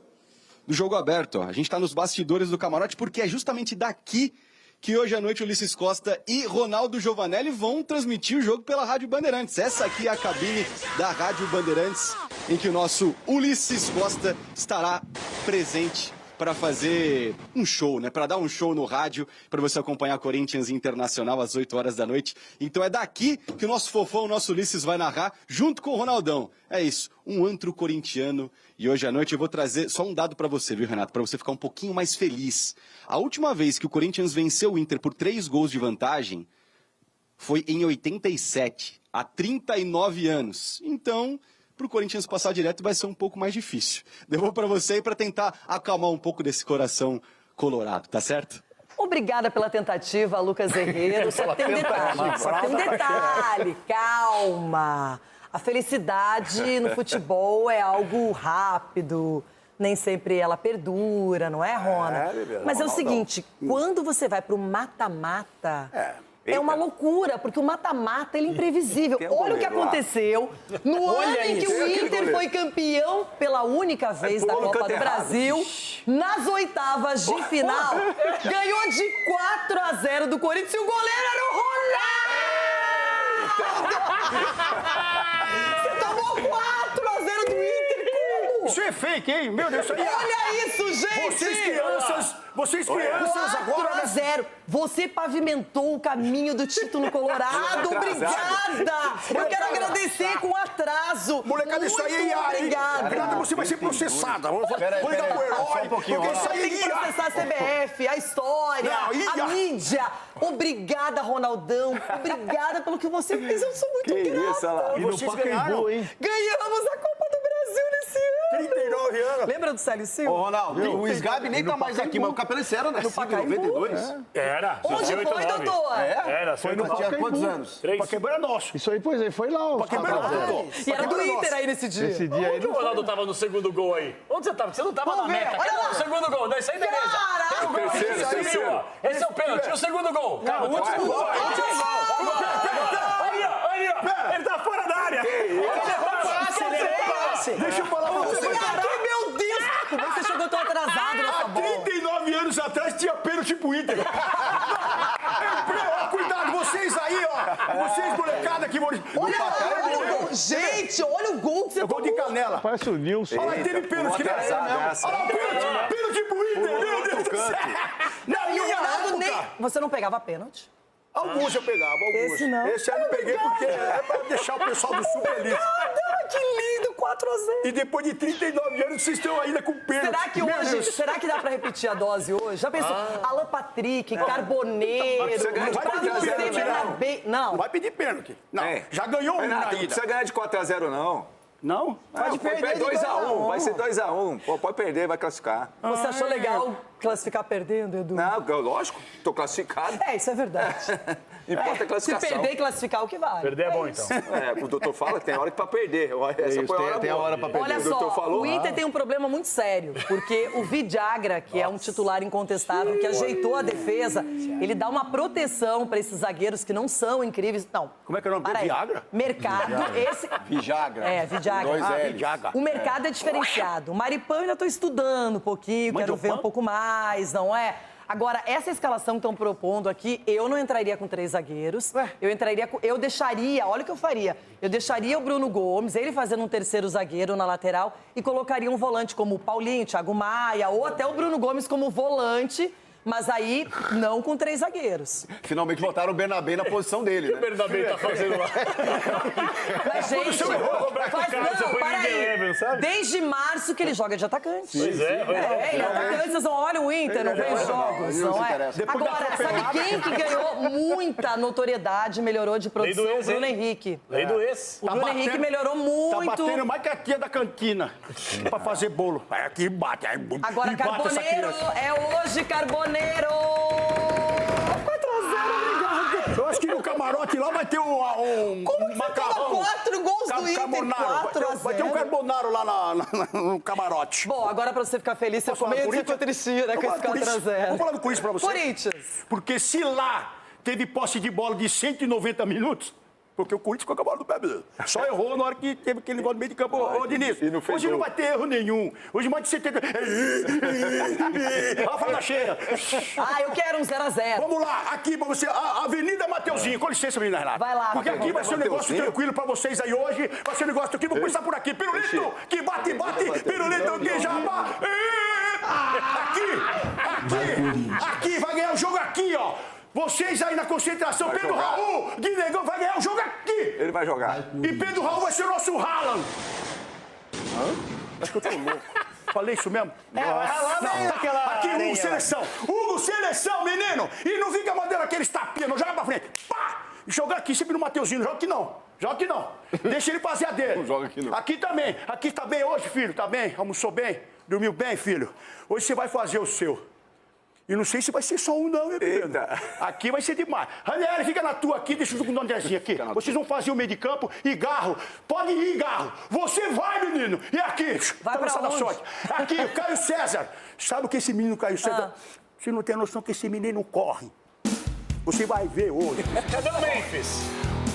do Jogo Aberto. Ó. A gente está nos bastidores do camarote porque é justamente daqui que hoje à noite Ulisses Costa e Ronaldo Giovanelli vão transmitir o jogo pela Rádio Bandeirantes. Essa aqui é a cabine da Rádio Bandeirantes, em que o nosso Ulisses Costa estará presente para fazer um show, né? Para dar um show no rádio, para você acompanhar Corinthians Internacional às 8 horas da noite. Então é daqui que o nosso fofão, o nosso Ulisses vai narrar, junto com o Ronaldão. É isso, um antro corintiano. E hoje à noite eu vou trazer só um dado para você, viu, Renato? Para você ficar um pouquinho mais feliz. A última vez que o Corinthians venceu o Inter por 3 gols de vantagem foi em 87, há 39 anos. Então, para o Corinthians passar direto vai ser um pouco mais difícil. Devolvo para você aí para tentar acalmar um pouco desse coração colorado, tá certo? Obrigada pela tentativa, Lucas Herreiro. Só tem um detalhe, calma. A felicidade no futebol é algo rápido, nem sempre ela perdura, não é, Rona? Mas é o seguinte, quando você vai para o mata-mata, é uma loucura, porque o mata-mata ele é imprevisível. Olha o que aconteceu no ano em que o Inter foi campeão pela única vez da Copa do Brasil, nas oitavas de final, ganhou de 4-0 do Corinthians e o goleiro era o Ronaldo! Você tomou 4-0 do Inter, como? Isso é fake, hein? Meu Deus, isso aí... Olha isso, gente! Vocês crianças agora... 4-0. Você pavimentou o caminho do título colorado. Obrigada! Eu quero agradecer com atraso. Molecada, isso aí é obrigada. Renata, você vai ser processada. Vou ligar pro herói. Porque isso aí tem que processar a CBF, a história, a mídia. Obrigada, Ronaldão. Obrigada pelo que você fez. Eu sou muito grata. E vocês ganharam, hein? Ganhamos a Copa do Brasil nesse ano. 39 anos. Lembra do Célio Silva? Ô, Ronaldo, o Sgabi nem tá mais aqui, mas o Capelência era nascido em 92. Era. Onde foi, doutor? Era. Foi no Pacaembu. Tinha quantos anos? 3. Pacaembu era nosso. Isso aí, pois é, foi lá. Pacaembu era nosso. E era do Inter aí nesse dia. Esse dia aí. Onde o Ronaldo tava no segundo gol aí? Onde você tava? Você não tava na meta. Olha lá. O segundo gol. Não, isso aí beleza. Tem o gol. Terceiro. Esse é o pênalti. E o segundo gol? Cara, o último gol. Aí, ó. Ele tá fora da área. Deixa eu falar pra você. Meu Deus! Como você chegou tão atrasado nessa bola? Há 39 anos atrás tinha pênalti pro Inter. Cuidado, vocês aí, ó. Vocês, molecada que... Olha o gol. Gente, olha o gol que você tomou. Gol de canela. Parece o Nilson. Olha lá, teve pênalti. Olha lá, pênalti pro Inter. Meu Deus do céu. Na minha época... Você não pegava pênalti? Alguns eu pegava, alguns. Esse não. Esse aí eu não peguei porque é pra deixar o pessoal do Sul feliz. Que lindo! E depois de 39 anos, vocês estão ainda com pênalti. Será que dá pra repetir a dose hoje? Já pensou? Alan Patrick, Carboneiro, Não vai pedir pênalti. Não, já ganhou um na ida. Não precisa ganhar de 4-0, não. Não? Pode perder 2-1. Vai ser 2-1. Pode perder, vai classificar. Você achou legal classificar perdendo, Edu? Não, lógico. Tô classificado. Isso é verdade. Importa a classificação. Se perder e classificar, o que vale. Perder é bom, então. O doutor fala que tem hora pra perder. Essa foi a hora tem a hora pra perder. Olha só, o Inter tem um problema muito sério, porque o Vidagra, que é um titular incontestável, que ajeitou a defesa, ele dá uma proteção pra esses zagueiros que não são incríveis. Não. Como é que é o nome dele? Viagra? Mercado. Vidagra. Vidagra. Vidagra. O mercado é diferenciado. O Maripan eu ainda tô estudando um pouquinho, quero ver um pouco mais, não é? Agora, essa escalação que estão propondo aqui, eu não entraria com 3 zagueiros. Eu deixaria, olha o que eu faria. Eu deixaria o Bruno Gomes, ele fazendo um terceiro zagueiro na lateral e colocaria um volante como o Paulinho, Thiago Maia, ou até o Bruno Gomes como volante, mas aí não com 3 zagueiros. Finalmente botaram o Bernabé na posição dele, né? O Bernabé tá fazendo lá. Mas, gente, desde março que ele joga de atacante. Pois é. Ele é atacante, vocês não olham o Inter, não vê os jogos, não é? Agora, sabe quem que ganhou muita notoriedade e melhorou de produção? O Bruno Henrique. Lei do ex. O Bruno Henrique melhorou muito. Tá batendo mais que a tia da cantina pra fazer bolo. Aqui bate. Agora, Carboneiro é hoje, Carboneiro. 4-0, obrigado. Eu acho que no camarote lá vai ter um macarrão. 4 gols do Inter, 4-0. Vai ter um carbonaro lá no camarote. Bom, agora pra você ficar feliz, você meio ficou tristinho, né, com esse 4-0. Vamos falar do Corinthians pra você. Corinthians. Porque se lá teve posse de bola de 190 minutos, porque o Corinthians ficou com a bola do pé mesmo. Só errou na hora que teve aquele negócio no meio de campo, ô Diniz. Hoje não vai ter erro nenhum. Hoje mais de 70... Olha a fala cheia. Eu quero um 0-0. Vamos lá, aqui pra você, a Avenida Mateuzinho. Com licença, menina Renata. Vai lá, porque aqui vai ser um negócio tranquilo pra vocês aí hoje. Vai ser um negócio tranquilo. Vou começar por aqui. Pirulito, que bate. Pirulito, que já bate. Aqui, vai ganhar o jogo aqui, ó. Vocês aí na concentração, vai Pedro jogar. Raul, Guinegão vai ganhar o jogo aqui. Ele vai jogar. E Pedro Raul vai ser o nosso Haaland. Acho que eu tô louco. Falei isso mesmo? Aqui, Hugo Seleção. Hugo Seleção, menino. E não fica mandando aqueles tapinhas, não joga pra frente. Pá! Joga aqui, sempre no Mateuzinho. Não joga aqui não. Joga aqui não. Deixa ele fazer a dele. Não joga aqui não. Aqui também. Aqui tá bem hoje, filho? Tá bem? Almoçou bem? Dormiu bem, filho? Hoje você vai fazer o seu. E não sei se vai ser só um, não, meu menino. Aqui vai ser demais. Ranieri, fica na tua aqui, deixa eu com o Andrezinho aqui. Vocês vão fazer o meio de campo e Garro. Pode ir, Garro. Você vai, menino. E aqui, vai pra onde? Sorte. Aqui, o Caio César. Sabe o que esse menino Caio César? Você não tem noção que esse menino corre. Você vai ver hoje. Cadê o Memphis?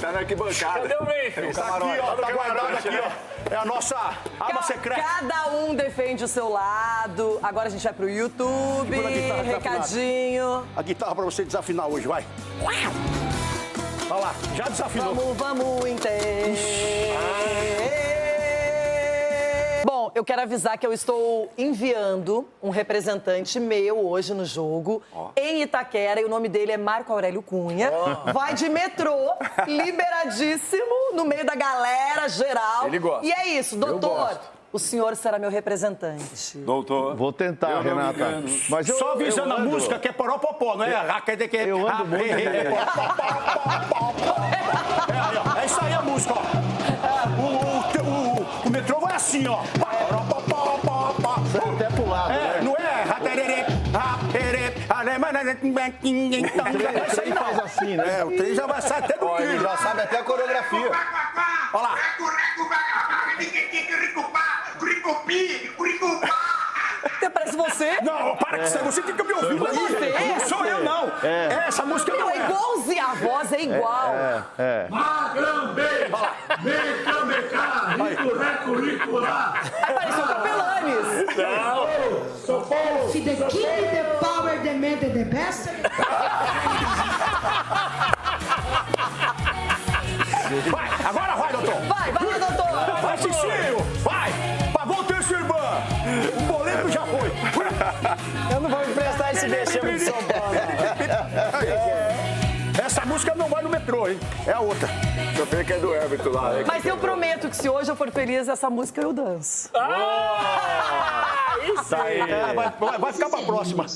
Tá na arquibancada. Cadê o Memphis? Tá aqui, ó. Tá guardado aqui, ó. É a nossa arma secreta. Cada um defende o seu lado. Agora a gente vai pro YouTube. Recadinho. A guitarra pra você desafinar hoje, vai. Olha lá, já desafinou. Vamos, Inter. Bom, eu quero avisar que eu estou enviando um representante meu hoje no jogo, em Itaquera, e o nome dele é Marco Aurélio Cunha. Vai de metrô, liberadíssimo, no meio da galera geral. Ele gosta. E é isso, doutor. O senhor será meu representante. Doutor. Vou tentar, Renata. Mas só avisando a música que é poropopó, não é? Eu ando muito. É isso aí a música, ó. O metrô vai assim, ó. Até pro lado, né? Não é? O trem faz assim, né? O trem já vai sair até do trilho. Já sabe até a coreografia. Olha lá. Até parece você. Não, para que você fica me ouvindo aí. Não sou eu, não. Essa música não é igualzinha, a voz é igual. Magrambe, Mecamecá, Rico-Reco-Rico-Lá. Aí pareceu o Capelanes. Não. São Paulo. See the king, the power, the man, the best. Vai, agora vai, doutor. Vai, doutor. Vai, Cicinho. Vai. Pagou o terceiro irmão. O boleto já foi. Eu não vou emprestar esse vexame de São Paulo. Essa música não vai no metrô, hein? É a outra. Eu sei que é do Everton lá. Mas eu prometo que se hoje eu for feliz, essa música eu danço. Isso aí. Vai ficar pra próxima.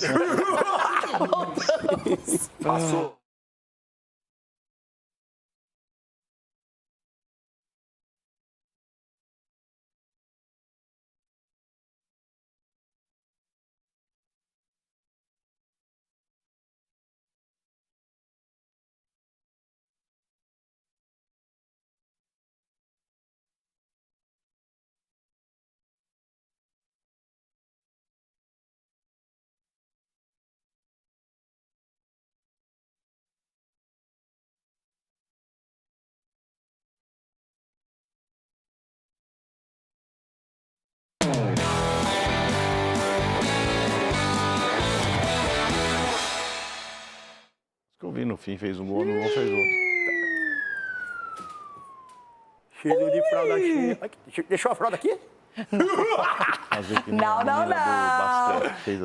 Passou. Que eu vi no fim, fez um gol, no gol fez outro. Cheiro de fralda cheia. Deixou a fralda aqui? Não. Assim.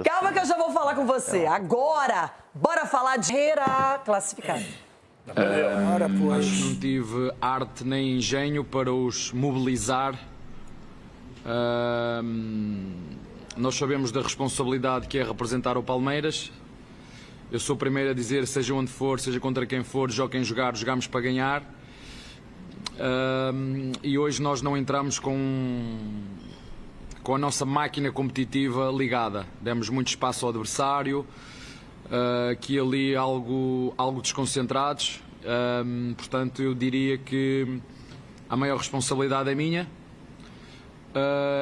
Calma que eu já vou falar com você. Agora, bora falar de carreira classificada. Acho que não tive arte nem engenho para os mobilizar. Nós sabemos da responsabilidade que é representar o Palmeiras. Eu sou o primeiro a dizer, seja onde for, seja contra quem for, joguem jogar, jogamos para ganhar. E hoje nós não entramos com a nossa máquina competitiva ligada. Demos muito espaço ao adversário, aqui ali algo desconcentrados. Portanto, eu diria que a maior responsabilidade é minha.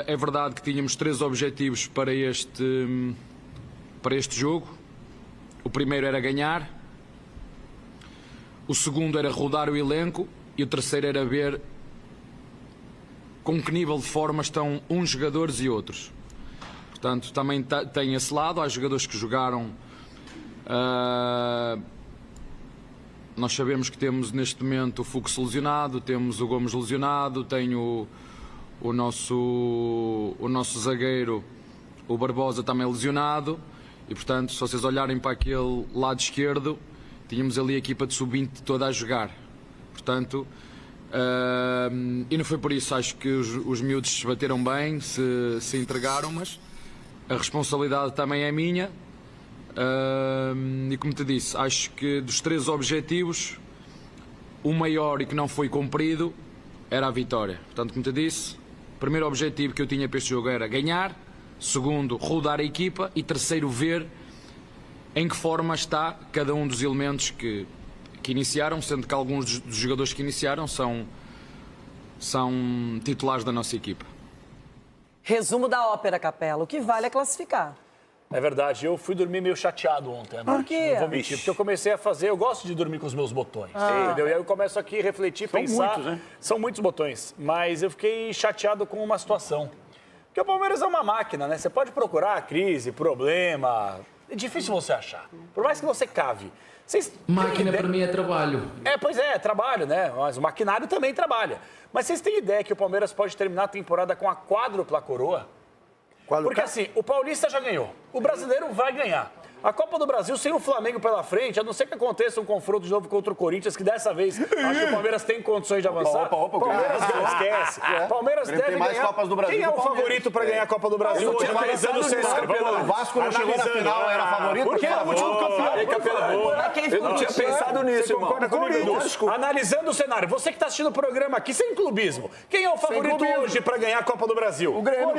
É verdade que tínhamos 3 objetivos para este jogo. O primeiro era ganhar, o segundo era rodar o elenco e o terceiro era ver com que nível de forma estão uns jogadores e outros. Portanto, também tem esse lado. Há jogadores que jogaram. Nós sabemos que temos neste momento o Fux lesionado, temos o Gomes lesionado, tenho o nosso zagueiro, o Barbosa, também lesionado. E, portanto, se vocês olharem para aquele lado esquerdo, tínhamos ali a equipa de sub-20 toda a jogar. Portanto, e não foi por isso. Acho que os miúdos se bateram bem, se entregaram, mas a responsabilidade também é minha. E como te disse, acho que dos 3 objetivos, o maior e que não foi cumprido era a vitória. Portanto, como te disse, o primeiro objetivo que eu tinha para este jogo era ganhar. Segundo, rodar a equipa. E terceiro, ver em que forma está cada um dos elementos que iniciaram, sendo que alguns dos jogadores que iniciaram são titulares da nossa equipa. Resumo da ópera, Capela. O que vale é classificar. É verdade, eu fui dormir meio chateado ontem. Por quê? Não vou mentir, porque eu comecei a fazer, eu gosto de dormir com os meus botões, entendeu? E aí eu começo aqui a refletir, pensar. Muitos, né? São muitos botões, mas eu fiquei chateado com uma situação. Porque o Palmeiras é uma máquina, né? Você pode procurar crise, problema. É difícil você achar. Por mais que você cave. Máquina para mim é trabalho. Pois é trabalho, né? Mas o maquinário também trabalha. Mas vocês têm ideia que o Palmeiras pode terminar a temporada com a quádrupla coroa? Porque assim, o Paulista já ganhou. O Brasileiro vai ganhar. A Copa do Brasil sem o Flamengo pela frente, a não ser que aconteça um confronto de novo contra o Corinthians, que dessa vez acho que o Palmeiras tem condições de avançar. Palmeiras esquece. Palmeiras deve tem mais ganhar. Copas do Brasil. Quem é o favorito para ganhar a Copa do Brasil? Eu tinha analisando o cenário. O Vasco não chegou na final, era favorito? Porque é o último campeão. Eu não tinha pensado nisso, irmão. Concorda comigo? Analisando o cenário. Você que está assistindo o programa aqui, sem clubismo. Quem é o favorito hoje para ganhar a Copa do Brasil? O Grêmio.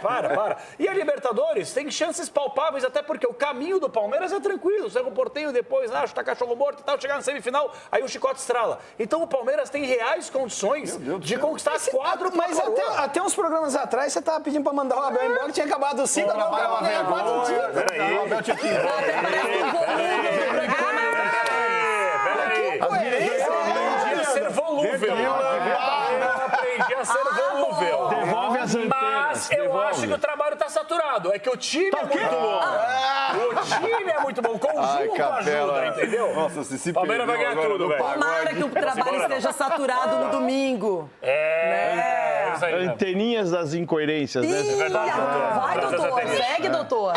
Para. E a Libertadores tem chances palpáveis, até porque o caminho do Palmeiras é tranquilo. Cerro Porteño depois, chutar cachorro morto e tal, chegar na semifinal, aí o chicote estrala. Então o Palmeiras tem reais condições de conquistar as 4 Mas até uns programas atrás você estava pedindo para mandar o Abel embora, tinha acabado o 5, agora o Abel vai ganhar 4 dias. Peraí. Aprendi a ser volúvel. Devolve as antenas. Mas eu acho que o trabalho está saturado, é que o time é muito bom. O time é muito bom, o conjunto ajuda, entendeu? Nossa, se Palmeiras vai ganhar tudo, velho. Tomara que o trabalho esteja saturado no domingo. Isso aí, Anteninhas das incoerências, né? É verdade, Vai, doutor, segue, doutor.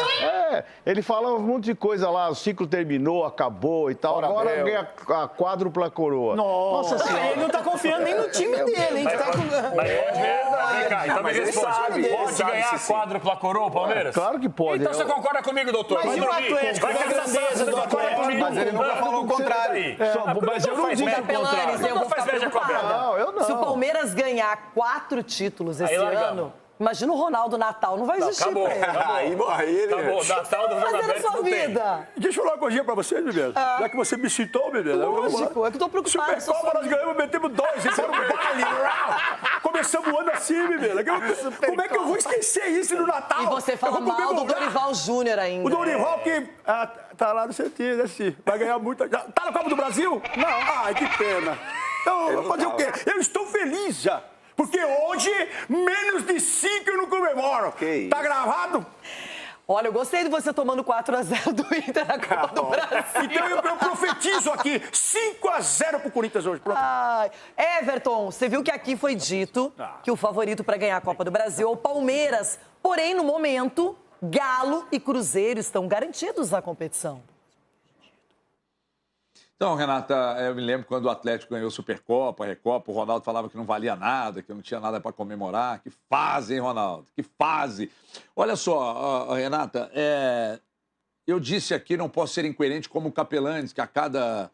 Ele fala um monte de coisa lá, o ciclo terminou, acabou e tal. Agora ganha a quádrupla coroa. Nossa senhora. Ele não tá confiando nem no time dele, hein? Que tá com... Mas pode ver, cá, então me responde. Pode ganhar a quádrupla coroa, Palmeiras? Claro que pode. Então você concorda comigo, doutor? Mas e o Atlético? Vai grandeza do Atlético. Mas ele nunca falou o contrário. Mas eu não disse o contrário. Eu vou ficar preocupada. Não, eu não. Se o Palmeiras ganhar 4 títulos esse ano, imagina o Ronaldo Natal, não vai existir pra ele. Aí ele... Acabou, Natal do Fazer na sua vida. Deixa eu falar uma coisinha pra você, Bebê. Já que você me citou, Bebê. Lógico, é que eu tô preocupado. Supercopa nós ganhamos, metemos 2, esse era um baile. Começamos o ano assim, Bebê. Como é que eu vou esquecer isso no Natal? E você fala mal do Dorival Júnior ainda. O Dorival que tá lá no CT, né, Ci? Vai ganhar muita... Tá na Copa do Brasil? Não. Ai, que pena. Então, vou fazer o quê? Eu estou feliz já. Porque hoje, menos de 5 eu não comemoro. Tá gravado? Olha, eu gostei de você tomando 4-0 do Inter na Copa do Brasil. Então eu profetizo aqui, 5-0 pro Corinthians hoje. Pronto. Ai, Everton, você viu que aqui foi dito que o favorito para ganhar a Copa do Brasil é o Palmeiras. Porém, no momento, Galo e Cruzeiro estão garantidos na competição. Então, Renata, eu me lembro quando o Atlético ganhou Supercopa, Recopa, o Ronaldo falava que não valia nada, que não tinha nada para comemorar. Que fase, hein, Ronaldo? Que fase. Olha só, Renata, eu disse aqui, não posso ser incoerente como o Capelanes, que a cada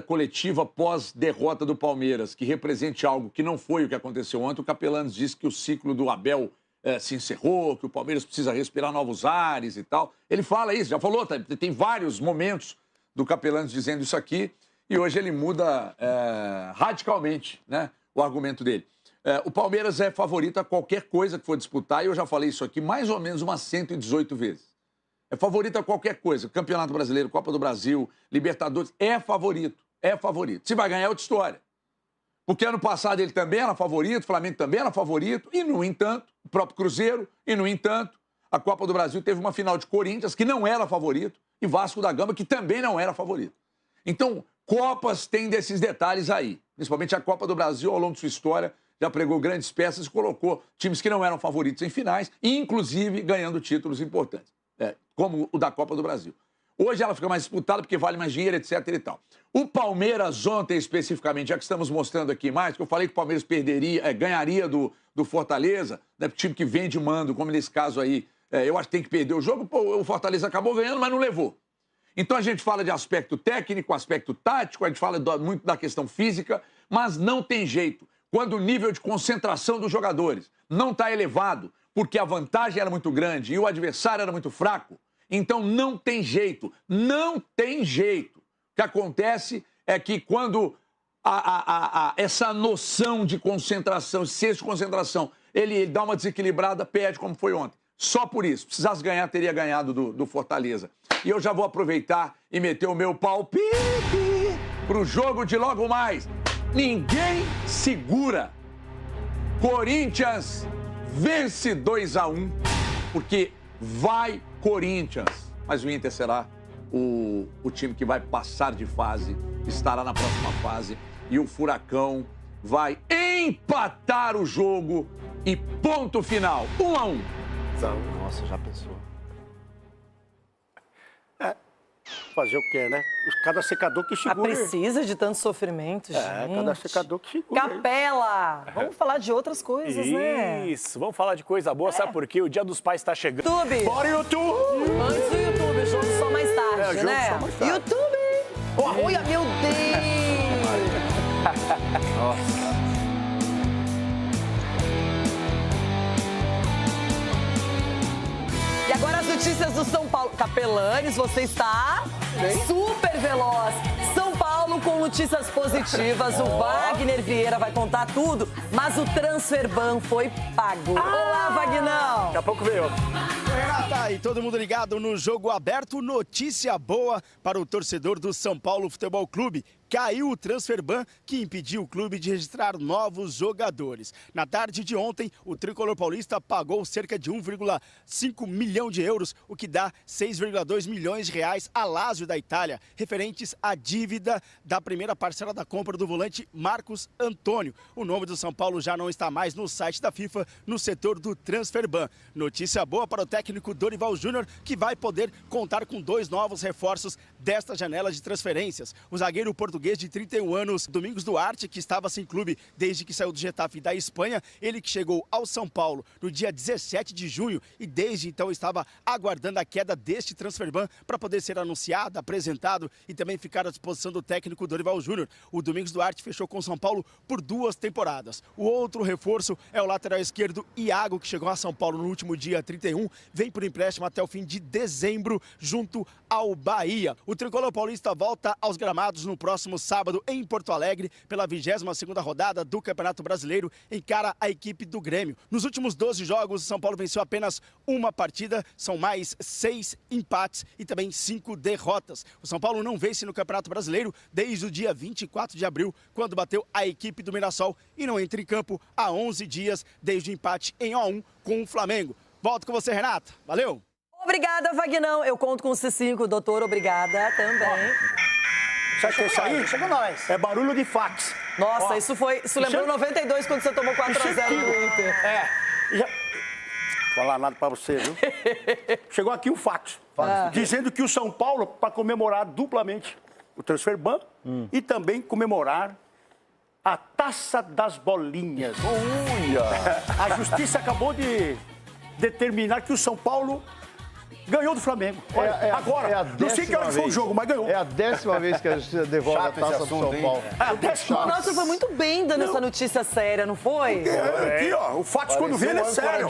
coletiva pós-derrota do Palmeiras, que represente algo que não foi o que aconteceu ontem, o Capelanes disse que o ciclo do Abel se encerrou, que o Palmeiras precisa respirar novos ares e tal. Ele fala isso, já falou, tem vários momentos do Capelanes dizendo isso aqui, e hoje ele muda radicalmente, né, o argumento dele. O Palmeiras é favorito a qualquer coisa que for disputar, e eu já falei isso aqui mais ou menos umas 118 vezes. É favorito a qualquer coisa. Campeonato Brasileiro, Copa do Brasil, Libertadores, é favorito. É favorito. Se vai ganhar é outra história. Porque ano passado ele também era favorito, o Flamengo também era favorito, e no entanto, o próprio Cruzeiro, e no entanto, a Copa do Brasil teve uma final de Corinthians, que não era favorito, e Vasco da Gama, que também não era favorito. Então, Copas tem desses detalhes aí. Principalmente a Copa do Brasil, ao longo de sua história, já pregou grandes peças e colocou times que não eram favoritos em finais, e inclusive ganhando títulos importantes, como o da Copa do Brasil. Hoje ela fica mais disputada porque vale mais dinheiro, etc. e tal. O Palmeiras ontem, especificamente, já que estamos mostrando aqui mais, que eu falei que o Palmeiras ganharia do Fortaleza, né, time que vem de mando, como nesse caso aí, eu acho que tem que perder o jogo, o Fortaleza acabou ganhando, mas não levou. Então a gente fala de aspecto técnico, aspecto tático, a gente fala muito da questão física, mas não tem jeito. Quando o nível de concentração dos jogadores não está elevado, porque a vantagem era muito grande e o adversário era muito fraco, então não tem jeito, não tem jeito. O que acontece é que quando essa noção de concentração, esse senso de concentração, ele dá uma desequilibrada, perde como foi ontem. Só por isso. Precisasse ganhar, teria ganhado do Fortaleza. E eu já vou aproveitar e meter o meu palpite pro jogo de logo mais. Ninguém segura. Corinthians vence 2-1, porque vai Corinthians. Mas o Inter será o time que vai passar de fase, estará na próxima fase. E o Furacão vai empatar o jogo e ponto final. 1-1. Nossa, já pensou. Fazer o quê, né? Cada secador que segura. Precisa de tanto sofrimento, gente. Cada secador que segura. Capela! Vamos falar de outras coisas, né? Isso, vamos falar de coisa boa, sabe por quê? O Dia dos Pais está chegando. YouTube! Bora, YouTube! Antes do YouTube, o jogo só mais tarde, né? Só mais tarde. YouTube! Olha, meu Deus! Nossa. E agora as notícias do São Paulo. Capelanes, você está super veloz. São Paulo com notícias positivas. O Wagner Vieira vai contar tudo, mas o Transferban foi pago. Olá, Vagnão! Daqui a pouco veio. Renata, e todo mundo ligado no Jogo Aberto. Notícia boa para o torcedor do São Paulo Futebol Clube. caiu o transferban que impediu o clube de registrar novos jogadores. Na tarde de ontem, o tricolor paulista pagou cerca de 1,5 milhão de euros, o que dá 6,2 milhões de reais a Lazio da Itália, referentes à dívida da primeira parcela da compra do volante Marcos Antônio. O nome do São Paulo já não está mais no site da FIFA, no setor do transferban. Notícia boa para o técnico Dorival Júnior, que vai poder contar com 2 novos reforços desta janela de transferências. O zagueiro português de 31 anos, Domingos Duarte, que estava sem clube desde que saiu do Getafe da Espanha, ele que chegou ao São Paulo no dia 17 de junho e desde então estava aguardando a queda deste transferban para poder ser anunciado, apresentado e também ficar à disposição do técnico Dorival Júnior. O Domingos Duarte fechou com o São Paulo por 2 temporadas. O outro reforço é o lateral esquerdo Iago, que chegou a São Paulo no último dia 31, vem por empréstimo até o fim de dezembro junto ao Bahia. O tricolor paulista volta aos gramados no próximo sábado em Porto Alegre pela 22ª rodada do Campeonato Brasileiro, encara a equipe do Grêmio. Nos últimos 12 jogos, o São Paulo venceu apenas uma partida, são mais 6 empates e também 5 derrotas. O São Paulo não vence no Campeonato Brasileiro desde o dia 24 de abril, quando bateu a equipe do Mirassol e não entra em campo há 11 dias desde o empate em 1-1 com o Flamengo. Volto com você, Renata. Valeu! Obrigada, Vagnão. Eu conto com o C5, doutor. Obrigada também. Sabe o que é isso aí? Chega nós. É barulho de fax. Nossa, Ó, isso lembrou 92, quando você tomou 4-0 do Inter. Já... Falar nada pra você, viu? Chegou aqui um fax, dizendo que o São Paulo, para comemorar duplamente o transferban e também comemorar a Taça das Bolinhas. A justiça acabou de determinar que o São Paulo ganhou do Flamengo. Agora, não sei que hora foi o jogo, mas ganhou. É a 10ª vez que a justiça devolve a taça pro São Paulo. Nossa, foi muito bem dando essa notícia séria, não foi? Aqui, ó, o fax quando vê, ele é sério.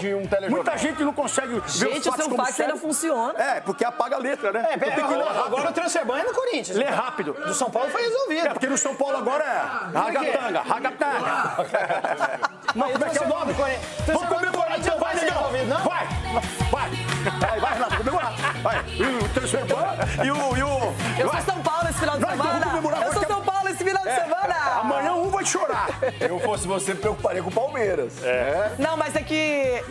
Muita gente não consegue ver gente, o seu fax ainda funciona. É, porque apaga a letra, né? Agora o transferban é no Corinthians. Lê rápido. Do São Paulo foi resolvido. É, porque no São Paulo agora é ragatanga. Não, como é que é o nome? Vamos comemorar, então, vai, legal. Vai, Renato, comemorar. Vai, o transferban e o... Eu sou São Paulo esse final de semana. Eu sou São Paulo esse final de semana. Amanhã um vai chorar. Eu fosse você, me preocuparia com o Palmeiras. Não, mas é que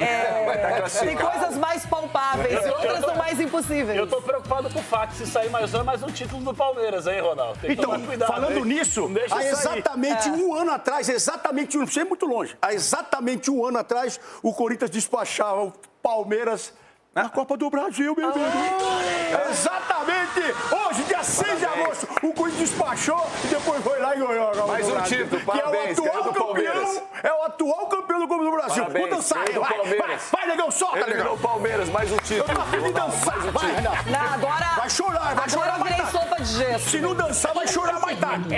tem coisas mais palpáveis, outras são mais impossíveis. Eu tô preocupado com o fax, se sair mais um título do Palmeiras, hein, Ronaldo? Tem que então, tomar cuidado, falando hein? nisso, há exatamente um ano atrás, não sei muito longe, há exatamente um ano atrás, o Corinthians despachava o Palmeiras na Copa do Brasil, meu amigo. Exatamente! Hoje, dia 6 de agosto, o Corinthians despachou e depois foi lá e ganhou. Mais um título, parabéns, que é o atual campeão. É o atual campeão do Copa do Brasil. Parabéns, vou dançar, vai, negão, solta, Ele negão. virou Palmeiras, mais um título. Eu tô afim de dançar, vai, Renato. Não, agora... Vai chorar, vai chorar Agora eu virei sopa de gesso. Se não dançar, vai chorar mais tarde.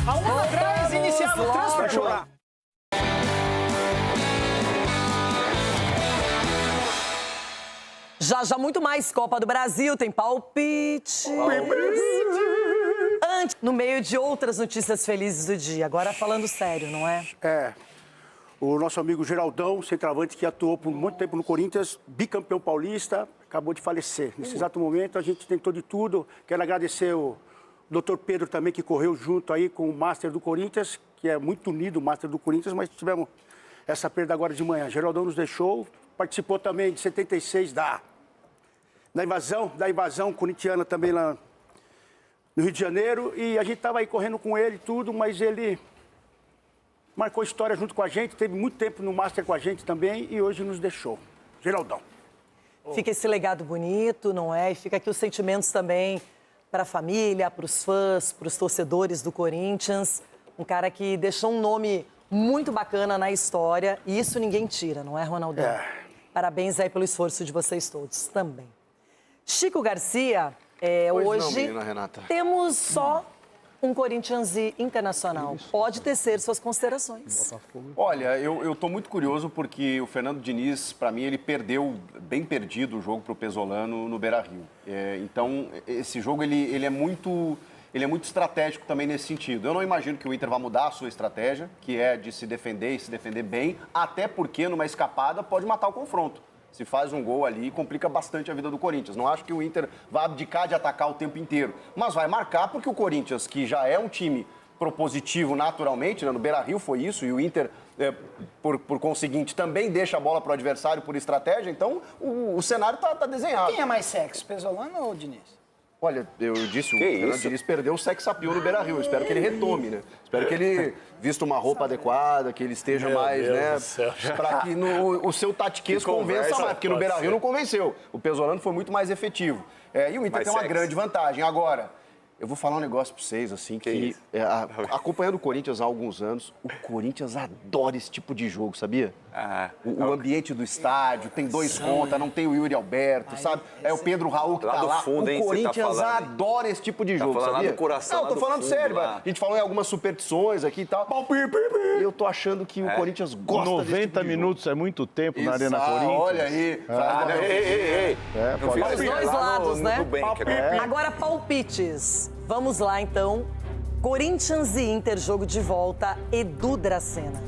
Há um ano atrás iniciava o transfer. Vai chorar. Já muito mais Copa do Brasil, tem palpite. Antes, no meio de outras notícias felizes do dia. Agora falando sério, não é? O nosso amigo Geraldão, centroavante que atuou por muito tempo no Corinthians, bicampeão paulista, acabou de falecer. Nesse exato momento, a gente tentou de tudo. Quero agradecer o Dr. Pedro também, que correu junto aí com o Master do Corinthians, que é muito unido o Master do Corinthians, mas tivemos essa perda agora de manhã. Geraldão nos deixou, participou também de 76 da invasão corintiana também lá no Rio de Janeiro. E a gente estava aí correndo com ele tudo, mas ele marcou história junto com a gente, teve muito tempo no Master com a gente também e hoje nos deixou. Geraldão. Fica esse legado bonito, não é? E fica aqui os sentimentos também para a família, para os fãs, para os torcedores do Corinthians. Um cara que deixou um nome muito bacana na história e isso ninguém tira, não é, Ronaldão? Parabéns aí pelo esforço de vocês todos também. Chico Garcia, hoje não, Renata. temos só um Corinthians Internacional. Pode tecer suas considerações. Olha, eu tô muito curioso porque o Fernando Diniz, para mim, ele perdeu, bem perdido o jogo pro Pesolano no Beira-Rio. Então, esse jogo, ele é muito estratégico também nesse sentido. Eu não imagino que o Inter vá mudar a sua estratégia, que é de se defender e se defender bem, até porque numa escapada pode matar o confronto. Se faz um gol ali, complica bastante a vida do Corinthians. Não acho que o Inter vai abdicar de atacar o tempo inteiro, mas vai marcar porque o Corinthians, que já é um time propositivo naturalmente, né? No Beira-Rio foi isso, e o Inter, por conseguinte, também deixa a bola para o adversário por estratégia, então o cenário tá desenhado. Quem é mais sexy, Pesolano ou Diniz? Olha, eu disse, o Fernando Diniz perdeu o sex appeal no Beira-Rio. Eu espero que ele retome, né? Espero que ele vista uma roupa adequada, que ele esteja mais, né? Para que o seu tatiquês convença mais, porque no Beira-Rio não convenceu. O Pesolano foi muito mais efetivo. E o Inter tem uma grande vantagem. Agora, eu vou falar um negócio para vocês, assim, que acompanhando o Corinthians há alguns anos, o Corinthians adora esse tipo de jogo, sabia? O ambiente do estádio, tem dois contra, não tem o Yuri Alberto, sabe? É o Pedro Raul que tá lá. Fundo, o Corinthians adora esse tipo de jogo, sabia? Lá do coração, não, tô falando sério, a gente falou em algumas superstições aqui e tal. Eu tô achando que o Corinthians gosta 90 desse tipo de minutos jogo. É muito tempo na Arena Corinthians. Olha aí. Os dois lados, né? Agora, palpites. Vamos lá, então. Corinthians e Inter, jogo de volta. Edu Dracena.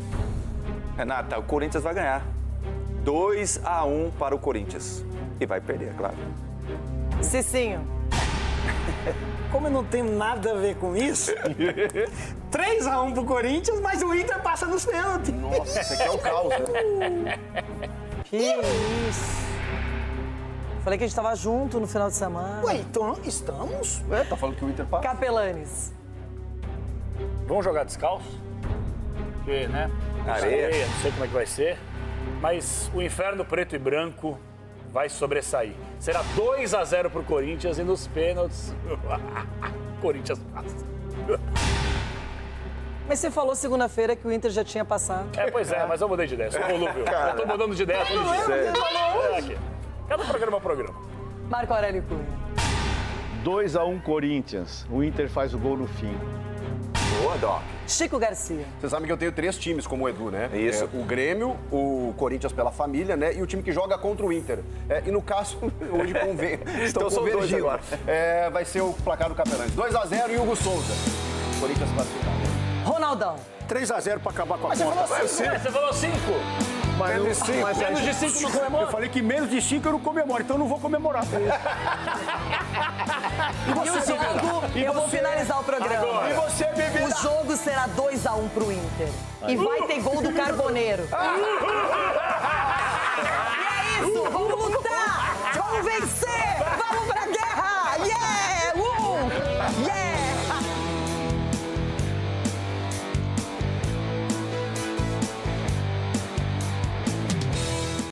Renata, o Corinthians vai ganhar. 2-1 para o Corinthians. E vai perder, claro. Cicinho. Como eu não tenho nada a ver com isso, 3-1 pro Corinthians, mas o Inter passa nos pênaltis. Nossa, isso aqui é o caos, né? Que isso. Falei que a gente tava junto no final de semana. Ué, então estamos? Tá falando que o Inter passa. Capelanes. Vamos jogar descalço? Porque, né? Areia. Não sei como é que vai ser. Mas o inferno preto e branco vai sobressair. Será 2-0 pro Corinthians e nos pênaltis... Corinthians passa. Mas você falou segunda-feira que o Inter já tinha passado. Pois é, mas eu mudei de ideia. Sou volúvel. Eu tô mudando de ideia todo dia. Aqui. Cada programa é um programa. Marco Aurélio Cunha. 2-1 Corinthians. O Inter faz o gol no fim. Boa, Doc. Chico Garcia. Você sabe que eu tenho 3 times como o Edu, né? Isso. O Grêmio, o Corinthians pela família, né? E o time que joga contra o Inter. E no caso, hoje estão convergindo. Vai ser o placar do Capelães. 2-0 e Hugo Souza. Corinthians classificado. Ronaldão. 3-0 pra acabar com a Você conta. falou 5. Menos de 5. Menos de 5 não comemora. Eu falei que menos de 5 eu não comemoro, então eu não vou comemorar. E o jogo, eu vou finalizar o programa. Agora. E você, bebê? O jogo será 2-1 pro Inter. E vai ter gol do Carboneiro. E é isso, vamos lutar! Vamos vencer!